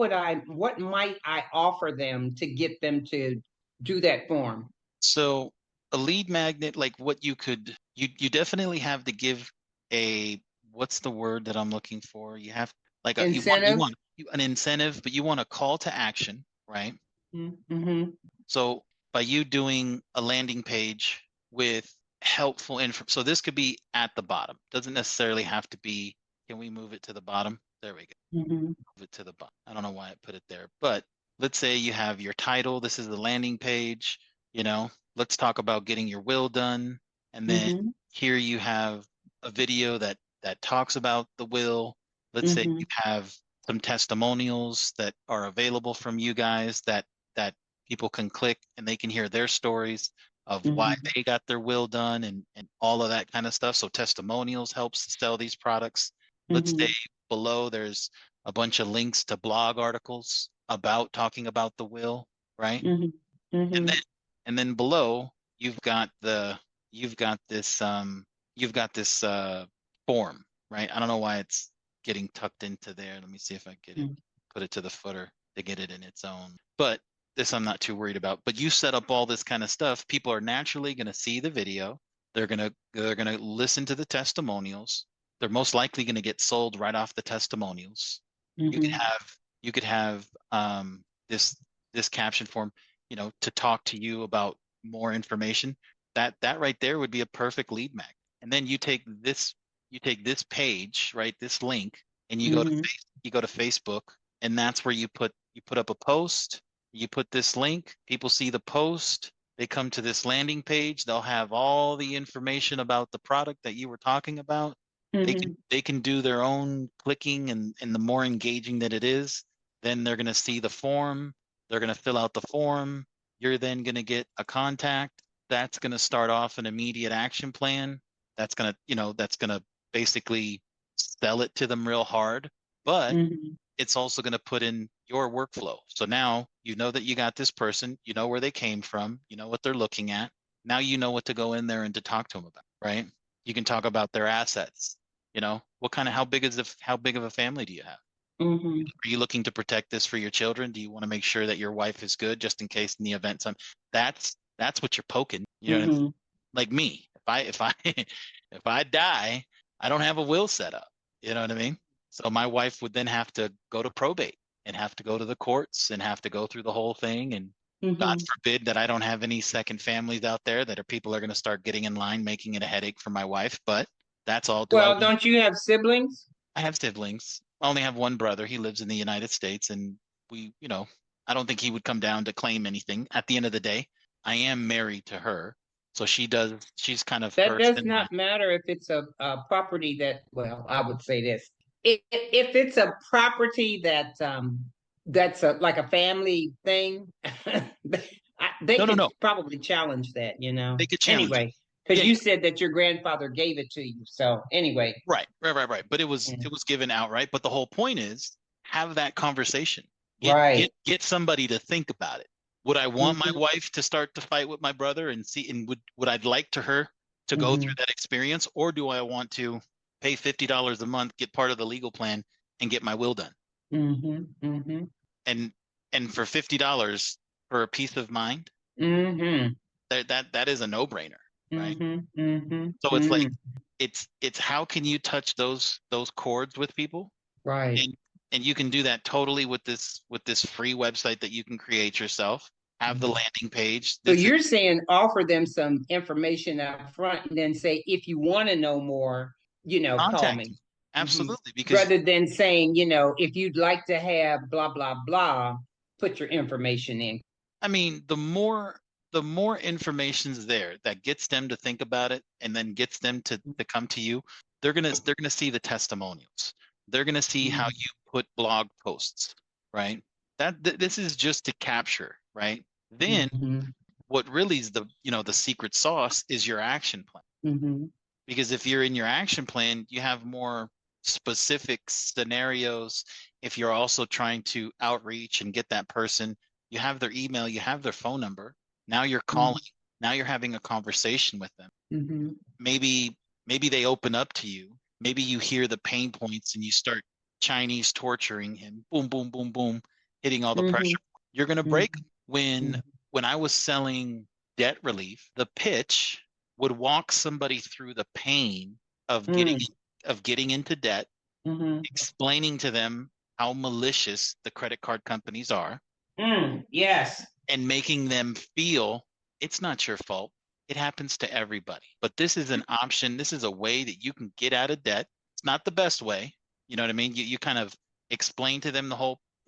might I offer them to get them to do that form? So a lead magnet, like what you definitely have to give a, what's the word that I'm looking for? You have like a, you Incentive? want an incentive, but you want a call to action, right? Mm-hmm. So by you doing a landing page with helpful info, so this could be at the bottom. Doesn't necessarily have to be. Can we move it to the bottom? There we go. Mm-hmm. Move it to the bottom. I don't know why I put it there, but let's say you have your title. This is the landing page. Let's talk about getting your will done, and then Mm-hmm. here you have a video that talks about the will. Let's say Mm-hmm. you have some testimonials that are available from you guys that people can click and they can hear their stories of why Mm-hmm. they got their will done and all of that kind of stuff. So testimonials helps sell these products. Let's say Mm-hmm. below there's a bunch of links to blog articles about talking about the will, right? Mm-hmm. And Mm-hmm. then below you've got the you've got this you've got this form, right? I don't know why it's getting tucked into there. Let me see if I get it, put it to the footer to get it in its own. But this I'm not too worried about. But you set up all this kind of stuff. People are naturally going to see the video. They're going to listen to the testimonials. They're most likely going to get sold right off the testimonials. You could Mm-hmm. have you could have this caption form, to talk to you about more information. That right there would be a perfect lead magnet. And then you take this page, right, this link, and Mm-hmm. you go to Facebook, and that's where you put up a post, you put this link, people see the post, they come to this landing page, they'll have all the information about the product that you were talking about. They Mm-hmm. can they can do their own clicking, and the more engaging that it is, then they're going to see the form, they're going to fill out the form, you're then going to get a contact, that's going to start off an immediate action plan, that's going to basically sell it to them real hard. But Mm-hmm. it's also going to put in your workflow. So now you know that you got this person, you know where they came from, you know what they're looking at. Now you know what to go in there and to talk to them about, right? You can talk about their assets. You know, what kind of how big of a family do you have? Mm-hmm. Are you looking to protect this for your children? Do you want to make sure that your wife is good just in case in the event some that's what you're poking. You know what I mean? Mm-hmm. Like me, if I if I die, I don't have a will set up. You know what I mean? So my wife would then have to go to probate and have to go to the courts and have to go through the whole thing. And God Mm-hmm. forbid that I don't have any second families out there that are people are going to start getting in line, making it a headache for my wife. But that's all. Do I Well, want? don't you have siblings? I have siblings. I only have one brother. He lives in the United States, and I don't think he would come down to claim anything. At the end of the day, I am married to her, so she does. She's kind of That first does in line. not matter if it's a property that, well, I would say this. If it's a property that's like a family thing, they No, no, could no. probably challenge that, you know. They could challenge it. Anyway, because Yeah, you said that your grandfather gave it to you. So anyway. right. But Mm. it was given outright. But the whole point is have that conversation. Right. Get somebody to think about it. Would I want my Mm-hmm. wife to start to fight with my brother and see and would I like to her to go through Mm-hmm. that experience, or do I want to pay $50 a month, get part of the legal plan, and get my will done? Mm-hmm. Mm-hmm. And for $50 for a peace of mind, Mm-hmm. that is a no-brainer, right? Mm-hmm. Mm-hmm. So it's like Mm-hmm. it's how can you touch those chords with people, Right. and you can do that totally with this free website that you can create yourself. Have the landing page. So This is you're saying offer them some information up front and then say, if you want to know more, call contact me. me. Hmm. Absolutely, because Rather than saying, if you'd like to have blah, blah, blah, put your information in. I mean, the more information's there that gets them to think about it and then gets them to come to you, they're gonna see the testimonials. They're gonna see how you put blog posts, right? This is just to capture, right? Then Mm-hmm. what really is the secret sauce is your action plan. Mm-hmm. Because if you're in your action plan, you have more specific scenarios. If you're also trying to outreach and get that person, you have their email, you have their phone number. Now you're calling. Now you're having a conversation with them. Mm-hmm. Maybe they open up to you. Maybe you hear the pain points and you start Chinese torturing him. Boom, boom, boom, boom, hitting all the Mm-hmm. pressure. You're gonna break. Mm-hmm. When I was selling debt relief, the pitch would walk somebody through the pain of Mm-hmm. getting into debt, Mm-hmm. explaining to them how malicious the credit card companies are, Yes. and making them feel it's not your fault. It happens to everybody. But this is an option. This is a way that you can get out of debt. It's not the best way. You know what I mean? You kind of explain to them the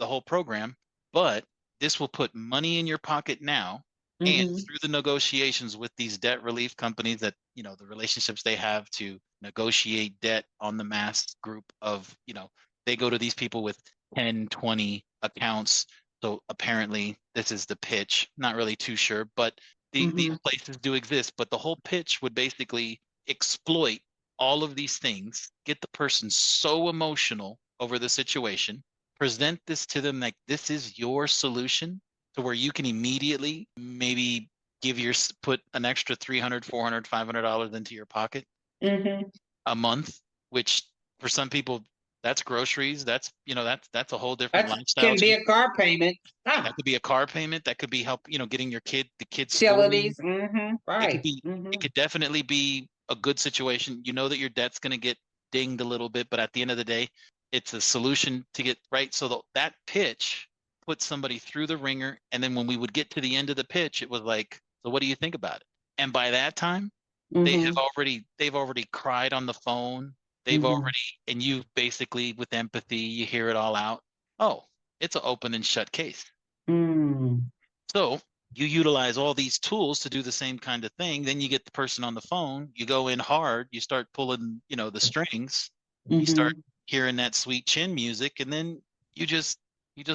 whole program, but this will put money in your pocket now, and Mm-hmm. through the negotiations with these debt relief companies that, the relationships they have to negotiate debt on the mass group of, they go to these people with 10, 20 accounts. So apparently this is the pitch. Not really too sure, but these Mm-hmm. places do exist. But the whole pitch would basically exploit all of these things, get the person so emotional over the situation, present this to them like this is your solution, to where you can immediately maybe put an extra 300, 400, $500 into your pocket Mm-hmm. a month, which for some people that's groceries. That's a whole different That lifestyle can be change. a car payment. That could be a car payment. That could be help, getting the kid's schooling. Utilities. Mm-hmm. Right. It Mm-hmm. could definitely be a good situation. You know that your debt's going to get dinged a little bit, but at the end of the day, it's a solution to get right. So that pitch put somebody through the ringer. And then when we would get to the end of the pitch, it was like, so what do you think about it? And by that time, Mm-hmm. they've already cried on the phone. They've Mm-hmm. already, and you basically with empathy, you hear it all out. Oh, it's an open and shut case. Mm. So you utilize all these tools to do the same kind of thing. Then you get the person on the phone, you go in hard, you start pulling, the strings, you start Mm-hmm. hearing that sweet chin music, and then you just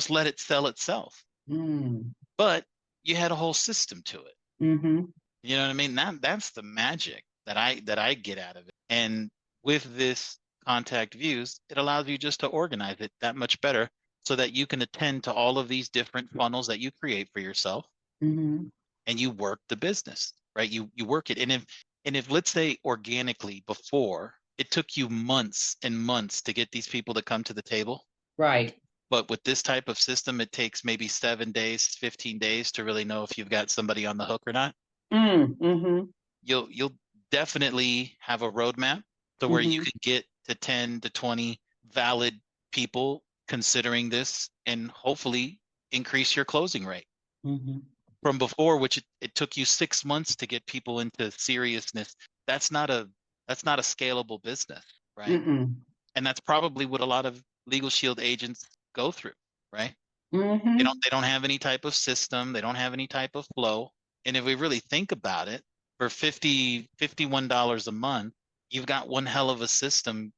let it sell itself. Mm. But you had a whole system to it. Mm-hmm. You know what I mean? That's the magic that I get out of it. And with this contact views, it allows you just to organize it that much better. so that you can attend to all of these different funnels that you create for yourself, Mm-hmm. and you work the business, right? You work it. And if let's say organically before it took you months and months to get these people to come to the table, Right. but with this type of system, it takes maybe 7 days, 15 days to really know if you've got somebody on the hook or not. Mm-hmm. You'll definitely have a roadmap to where you Mm-hmm. can get to 10 to 20 valid people considering this, and hopefully increase your closing rate Mm-hmm. from before, which it took you 6 months to get people into seriousness. That's not a that's not a scalable business, right? Mm-mm. And that's probably what a lot of Legal Shield agents go through, right? They don't Mm-hmm. they don't have any type of system, they don't have any type of flow. And if we really think about it, for $51 a month, you've got one hell of a system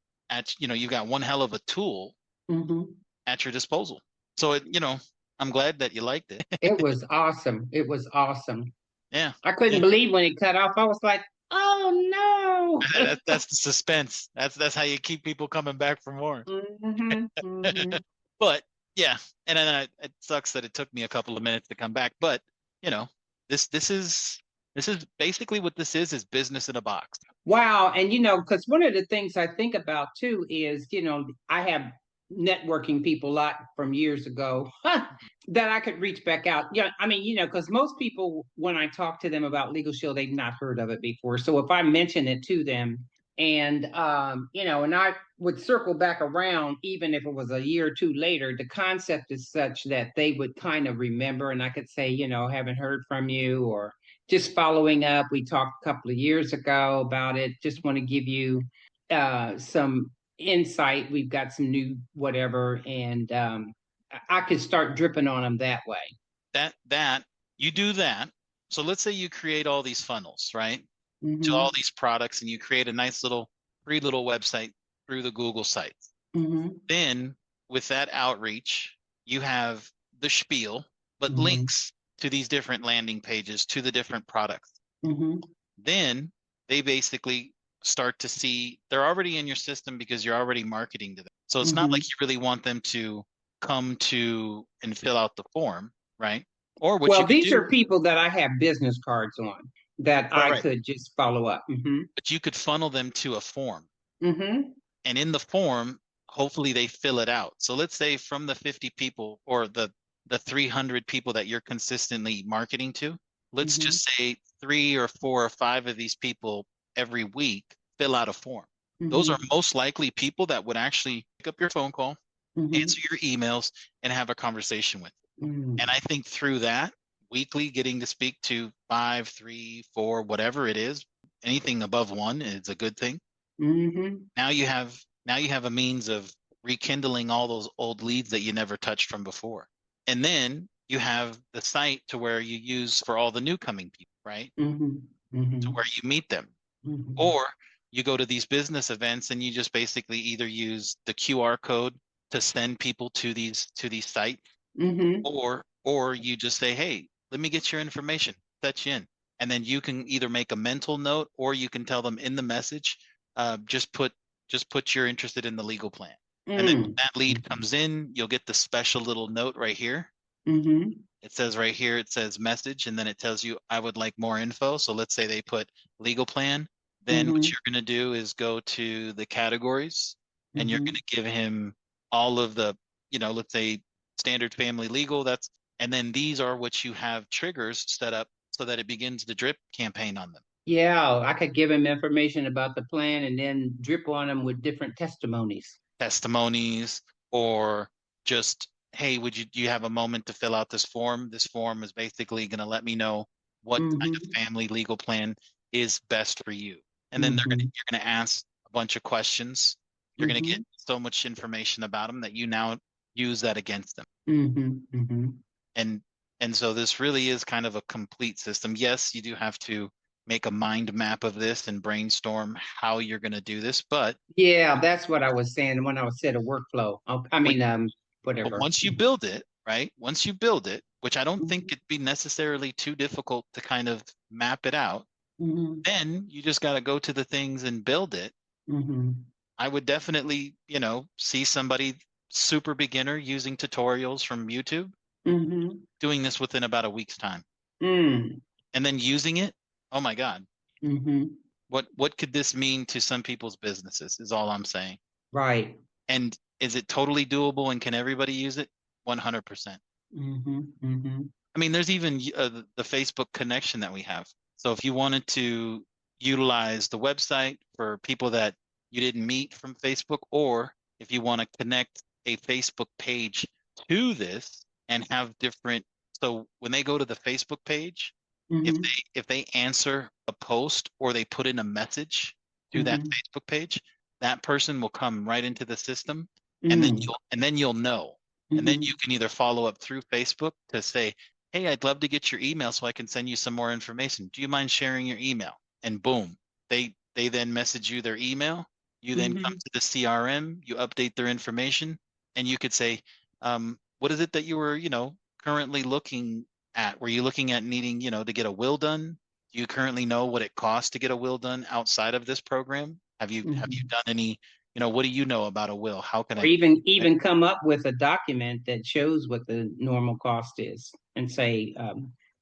you've got one hell of a tool Mm-hmm. at your disposal. So I'm glad that you liked it. It was awesome. It was awesome. Yeah. I couldn't Yeah. believe when it cut off. I was like, oh no. That's the suspense. That's how you keep people coming back for more. Mm-hmm. Mm-hmm. But yeah, and then it sucks that it took me a couple of minutes to come back. But you know, this is basically what this is business in a box. Wow. And because one of the things I think about too is, I have networking people a lot from years ago that I could reach back out. Yeah, I mean, because most people, when I talk to them about Legal Shield, they've not heard of it before. So if I mention it to them, and and I would circle back around, even if it was a year or two later, the concept is such that they would kind of remember, and I could say, haven't heard from you, or just following up. We talked a couple of years ago about it. Just want to give you some insight. We've got some new whatever, and I could start dripping on them that way. That you do that. So let's say you create all these funnels, right? To all Mm-hmm. these products, and you create a nice little free little website through the Google sites. Mm-hmm. Then with that outreach, you have the spiel, but Mm-hmm. links to these different landing pages to the different products. Mm-hmm. Then they basically start to see they're already in your system because you're already marketing to them. So it's not Mm-hmm. like you really want them to come to and fill out the form, right? Or what you Well, could these do, are people that I have business cards on that right, I right. could just follow up. Mm-hmm. But you could funnel them to a form. Mm-hmm. And in the form, hopefully they fill it out. So let's say from the 50 people or the 300 people that you're consistently marketing to, let's Mm-hmm. just say 3 or 4 or 5 of these people every week fill out a form. Those are Mm-hmm. most likely people that would actually pick up your phone call, answer Mm-hmm. your emails, and have a conversation with you. And Mm-hmm. I think through that, weekly getting to speak to 5, 3, 4, whatever it is, anything above one is a good thing. Mm-hmm. Now you have a means of rekindling all those old leads that you never touched from before. And then you have the site to where you use for all the new coming people, right? Mm-hmm. To Mm-hmm. where you meet them. Mm-hmm. Or you go to these business events and you just basically either use the QR code to send people to these sites, Mm-hmm. or you just say, hey, let me get your information, set you in. And then you can either make a mental note or you can tell them in the message, just put you're interested in the legal plan. And then when Mm-hmm. that lead comes in, you'll get the special little note right here. Mm-hmm. It says right here, it says message, and then it tells you, I would like more info. So let's say they put legal plan. Then what Mm-hmm. you're going to do is go to the categories and you're going Mm-hmm. to give him all of the, let's say standard family legal. And then these are what you have triggers set up so that it begins the drip campaign on them. Yeah, I could give him information about the plan and then drip on him with different testimonies. Testimonies, or just, hey, do you have a moment to fill out this form? This form is basically going to let me know what kind of Mm-hmm. family legal plan is best for you. And then Mm-hmm. you're going to ask a bunch of questions. You're going to get Mm-hmm. so much information about them that you now use that against them. Mm-hmm. Mm-hmm. And so this really is kind of a complete system. Yes, you do have to make a mind map of this and brainstorm how you're going to do this, but Yeah, that's what I was saying when I was said a workflow. I when mean, but whatever. once you build it, right? Once you build it, which I don't think Mm-hmm. it'd be necessarily too difficult to kind of map it out, Mm-hmm. then you just got to go to the things and build it. Mm-hmm. I would definitely, see somebody super beginner using tutorials from YouTube, Mm-hmm. doing this within about a week's time, Mm. and then using it. Oh my God, Mm-hmm. what could this mean to some people's businesses? Is all I'm saying. Right. And is it totally doable? And can everybody use it? 100%. Mm-hmm. Mm-hmm. I mean, there's even the Facebook connection that we have. So if you wanted to utilize the website for people that you didn't meet from Facebook, or if you want to connect a Facebook page to this and have different, so when they go to the Facebook page, Mm-hmm. if they answer a post or they put in a message to that Mm-hmm. Facebook page, that person will come right into the system, and then Mm. you'll know. And then Mm-hmm. you can either follow up through Facebook to say, hey, I'd love to get your email so I can send you some more information. Do you mind sharing your email? And boom, they then message you their email. You then come Mm-hmm. to the CRM, you update their information, and you could say, what is it that you were, currently looking at? Were you looking at needing, to get a will done? Do you currently know what it costs to get a will done outside of this program? Have you Mm-hmm. done any, what do you know about a will? How can Or I even come up with a document that shows what the normal cost is and say,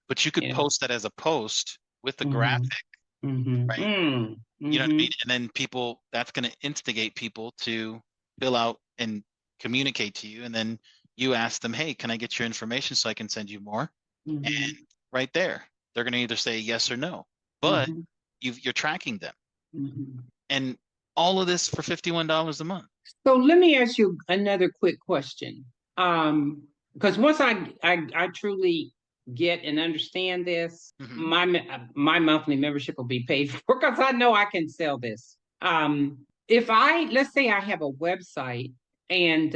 but you could you know, post that as a post with the mm-hmm. graphic, Mm-hmm. right? Mm. You know what I Mm-hmm. mean? And then that's going to instigate people to fill out and communicate to you. And then you ask them, hey, can I get your information so I can send you more? Mm-hmm. And right there, they're going to either say yes or no. But Mm-hmm. you're tracking them. Mm-hmm. And all of this for $51 a month. So let me ask you another quick question. Because once I truly get and understand this, Hmm. my monthly membership will be paid for because I know I can sell this. If let's say I have a website and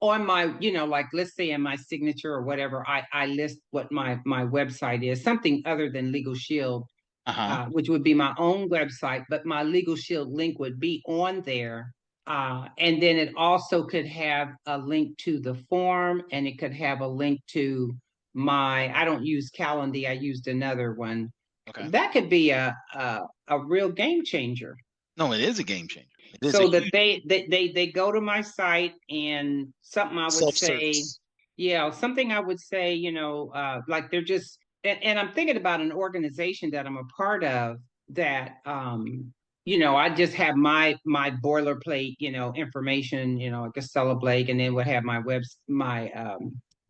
on my, like let's say in my signature or whatever, I list what my website is, something other than Legal Shield, Uh-huh. which would be my own website, but my Legal Shield link would be on there. And then it also could have a link to the form, and it could have a link to I don't use Calendly, I used another one. Okay. That could be a real game changer. No, it is a game changer. It is a So that huge they go to my site and something I would say, self-service. yeah, something I would say, like they're just, and I'm thinking about an organization that I'm a part of that, I just have my boilerplate, information, like a Stella Blake, and then would have my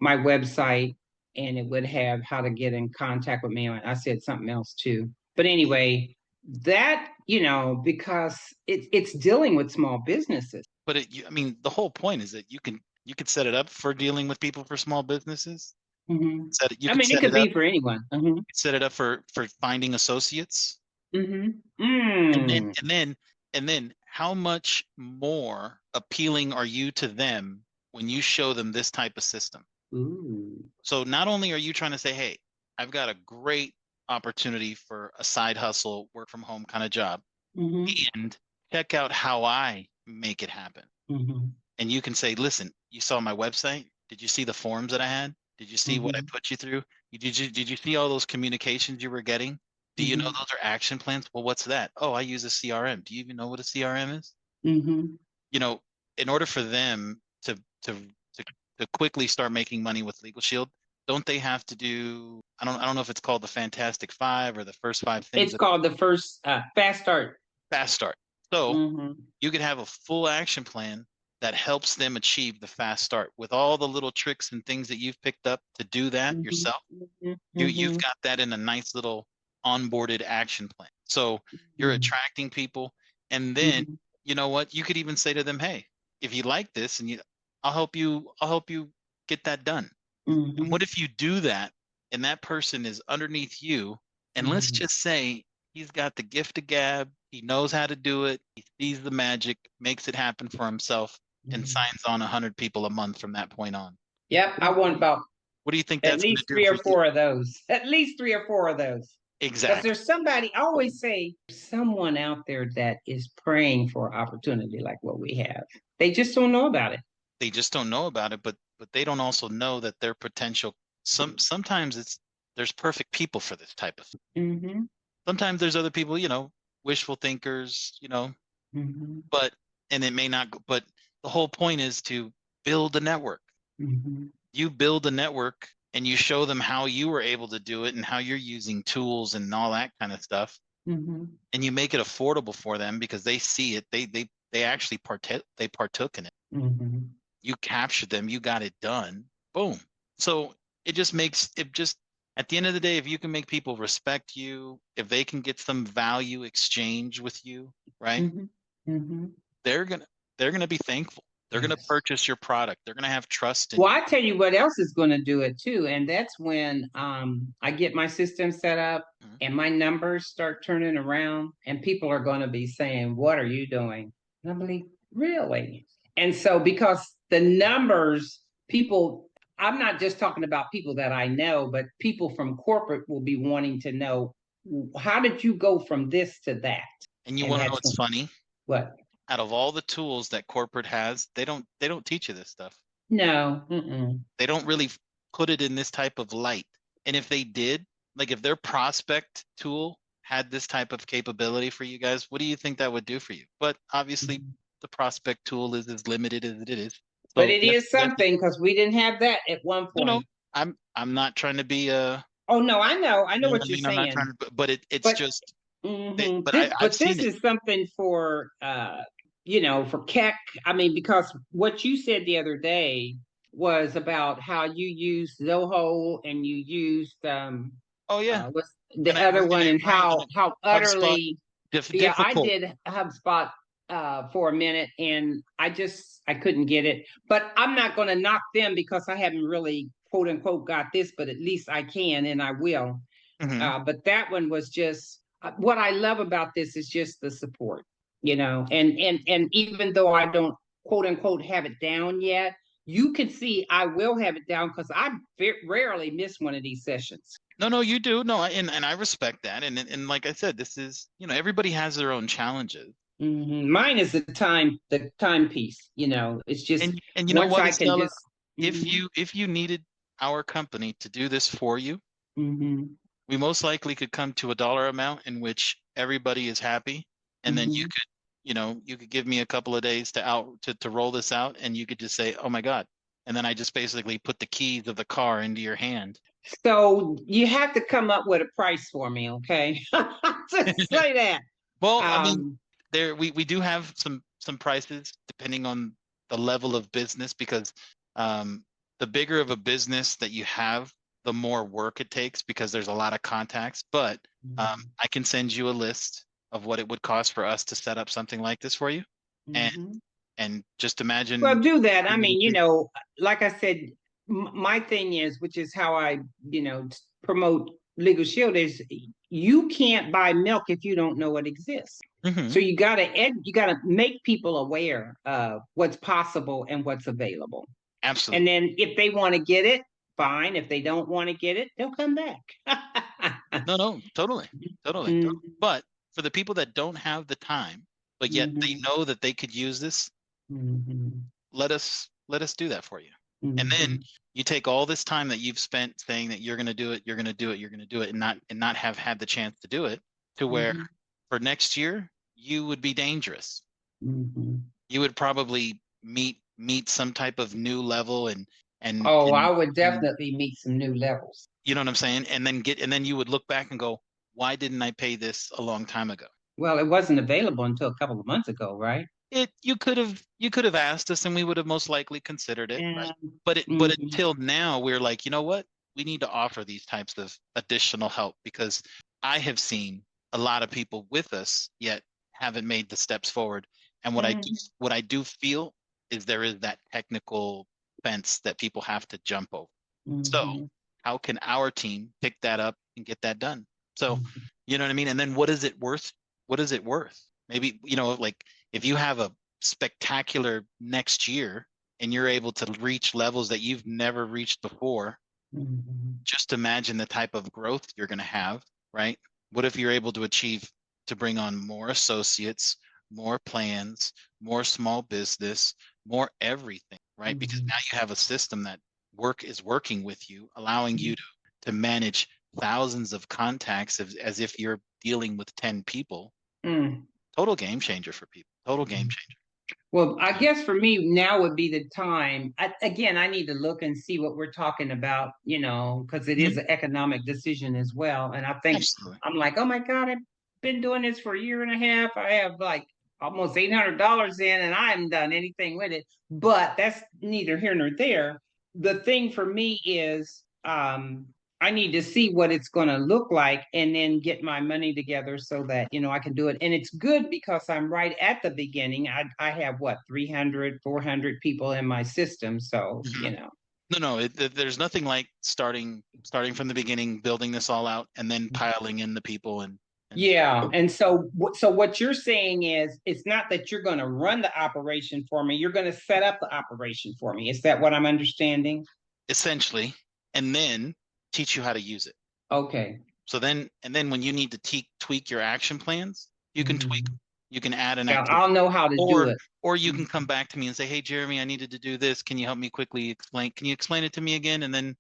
website, and it would have how to get in contact with me. I said something else too, but anyway, that because it's dealing with small businesses. But I mean, the whole point is that you could set it up for dealing with people for small businesses. Mm-hmm. You I could mean, it set could it up be for anyone. Mm-hmm. for finding associates, Mm-hmm. and then Mm. how much more appealing are you to them when you show them this type of system? Ooh. So not only are you trying to say, hey, I've got a great opportunity for a side hustle, work from home kind of job, Mm-hmm. and check out how I make it happen. Mm-hmm. And you can say, listen, you saw my website. Did you see the forms that I had? Did you see what I Mm-hmm. put you through? Did you see all those communications you were getting? Do you know Mm-hmm. those are action plans? Well, what's that? Oh, I use a CRM. Do you even know what a CRM is? Mm-hmm. You know, in order for them to to quickly start making money with Legal Shield, don't they have to do, I don't know if it's called the Fantastic Five or the first five things It's that called the first fast start. fast start. So Mm-hmm. you could have a full action plan that helps them achieve the fast start with all the little tricks and things that you've picked up to do that Mm-hmm. yourself. You've Mm-hmm. got that in a nice little onboarded action plan. So you're Mm-hmm. attracting people, and then Mm-hmm. you know what? You could even say to them, "Hey, if you like this, and I'll help you get that done." And Mm-hmm. what if you do that, and that person is underneath you, and let's Mm-hmm. just say he's got the gift of gab, he knows how to do it, he sees the magic, makes it happen for himself, and Mm-hmm. signs on 100 people a month from that point on. Yep, What do I you, want about what do you think at that's going to least do three for or you? four of those. At least three or four of those. Because Exactly. there's somebody, I always say, someone out there that is praying for opportunity like what we have. They just don't know about it. They just don't know about it, but they don't also know that their potential, sometimes there's perfect people for this type of thing. Mm-hmm. Sometimes there's other people, wishful thinkers, Mm-hmm. but and it may not go, but the whole point is to build a network. Mhm. You build a network and you show them how you were able to do it and how you're using tools and all that kind of stuff. Mhm. And you make it affordable for them because they see it. They actually partook in it. Mhm. You captured them, you got it done. Boom. So it just makes it just at the end of the day, if you can make people respect you, if they can get some value exchange with you, right? Mhm. Mhm. They're gonna they're gonna be thankful. They're gonna Yes. purchase your product. They're gonna have trust in Well, you. I tell you what else is going to do it too, and that's when I get my system set up Mhm. and my numbers start turning around, and people are going to be saying, "What are you doing?" And I'm like, "Really?" And so, because the numbers, people, I'm not just talking about people that I know, but people from corporate will be wanting to know, how did you go from this to that? And you And want to know that's what's funny? what? Out of all the tools that corporate has, they don't teach you this stuff. No. Mm-mm. They don't really put it in this type of light. And if they did, like if their prospect tool had this type of capability for you guys, what do you think that would do for you? But obviously, the prospect tool is as limited as it is. But So it is something because we didn't have that at one no. point. I'm not trying to be Oh no, I know you know what what I you're mean. I'm not saying. trying to, but it's But just mhm, but I've this seen it. is something for for Keck. I mean, because what you said the other day was about how you used Zoho and you used Oh yeah, what's the other and one, and and how HubSpot utterly, yeah, I difficult. did HubSpot for a minute and I couldn't get it. But I'm not going to knock them because I haven't really quote unquote got this, but at least I can and I will. Hmm. But that one was just what I love about this is just the support, and even though I don't quote unquote have it down yet, you can see I will have it down because I rarely miss one of these sessions. No, you do. No, and I respect that. And like I said, this is, everybody has their own challenges. Mine is the timepiece. It's just And you know once what, I can Estella? just. If Hmm. you needed our company to do this for you, Hmm. we most likely could come to a dollar amount in which everybody is happy, and then Hmm. you could give me a couple of days to roll this out, and you could just say, "Oh my God." And then I just basically put the keys of the car into your hand. So you have to come up with a price for me, okay? Just say that. Well, I mean, Um, we do have some prices depending on the level of business because um, the bigger of a business that you have, the more work it takes because there's a lot of contacts. But I can send you a list of what it would cost for us to set up something like this for you, and mhm. just Well, imagine do that. I being able mean, to. like I said, my thing is, which is how I, promote Legal Shield is you can't buy milk if you don't know it exists. Hmm. So you gotta make people aware of what's possible and what's available. And Absolutely. then if they want to get it, fine. If they don't want to get it, they'll come back. No, totally, totally. Mhm. But for the people that don't have the time, but yet they Mhm. know that they could use this, Mhm. let us do that for you. And then Mhm. you take all this time that you've spent saying that you're going to do it, you're going to do it, you're going to do it, and not have had the chance to do it, to where Mhm. for next year you would be dangerous. Mhm. You would probably meet some type of new level and Oh, I and would and definitely meet some new levels. you know what I'm saying? And then you would look back and go, why didn't I pay this a long time ago? Well, it wasn't available until a couple of months ago, right? You could have asked us and we would have most likely considered it, Yeah. right? But Mhm. until now we're like, you know what? We need to offer these types of additional help because I have seen a lot of people with us yet haven't made the steps forward. And Mhm. what I do feel is there is that technical fence that people have to jump over. So Mhm. how can our team pick that up and get that done? So, Mhm. you know what I mean? And then what is it worth? What is it worth? Maybe, like if you have a spectacular next year and you're able to reach levels that you've never reached before, Mhm. just imagine the type of growth you're going to have, right? What if you're able to bring on more associates, more plans, more small business, more everything, right? Because Mhm. now you have a system that is working with you, allowing you to manage thousands of contacts as if you're dealing with 10 people. Mhm. Total game changer for people. Total game changer. Well, I guess for me now would be the time. Again, I need to look and see what we're talking about, because it is Mhm. an economic decision as well. And I think Absolutely. I'm like, oh my God, I've been doing this for a year and a half. I have like almost $800 in, and I haven't done anything with it. But that's neither here nor there. The thing for me is, I need to see what it's going to look like and then get my money together so that, I can do it. And it's good because I'm right at the beginning. I have what, 300, 400 people in my system. So, Mhm. No, there's nothing like starting from the beginning, building this all out, and then piling in the people and yeah. And so what you're saying is it's not that you're going to run the operation for me. You're going to set up the operation for me. Is that what I'm understanding? essentially, and then teach you how to use it. Okay. And then when you need to tweak your action plans, you can tweak. Mhm. You can add an Yeah, I'll activity, know how to do or it. or you can come back to me and say, "Hey, Jeremy, I needed to do this. Can you help me quickly explain? Can you explain it to me again?" And then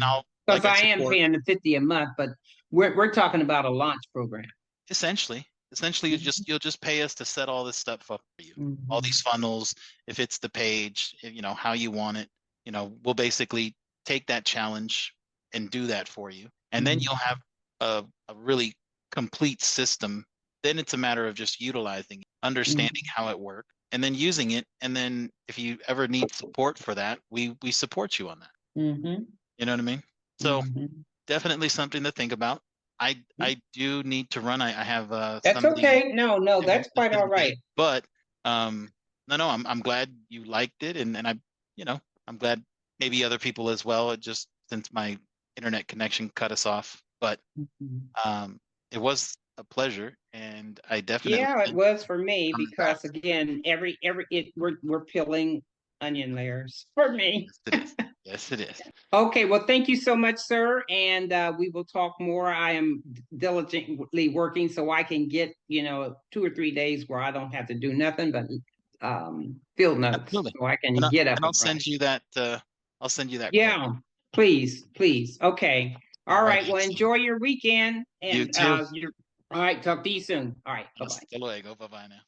I'll, Because like, I I am support. paying the 50 a month, but we're talking about a launch program. Essentially, Mhm. you'll just pay us to set all this stuff up for you. All Mhm. these funnels, if it's the page, how you want it, we'll basically take that challenge and do that for you. And then you'll Mhm. have a really complete system. Then it's a matter of just utilizing it, understanding Mhm. how it works, and then using it. And then if you ever need support for that, we support you on that. Mhm. You know what I mean? So Mhm. definitely something to think about. I do need to run. I have That's somebody okay. No, no, to that's quite all facilitate, right. but no, I'm glad you liked it, and you know, I'm glad maybe other people as well. It just since my internet connection cut us off, but Mhm. um, it was a pleasure, and I definitely Yeah, it think was for me coming back. because again, every it we're peeling onion layers for me. Yes, it is. Yes, it is. Okay, well, thank you so much, sir, and we will talk more. I am diligently working so I can get 2 or 3 days where I don't have to do nothing but field notes, Absolutely. so I And can get up I'll and running. send you that. I'll send you that quote. Yeah, please, please. Okay. All All right. right. Well, Excellent. enjoy your weekend You and too. you're all right. Talk to you soon. All right. Bye bye. Hasta luego. Bye bye now.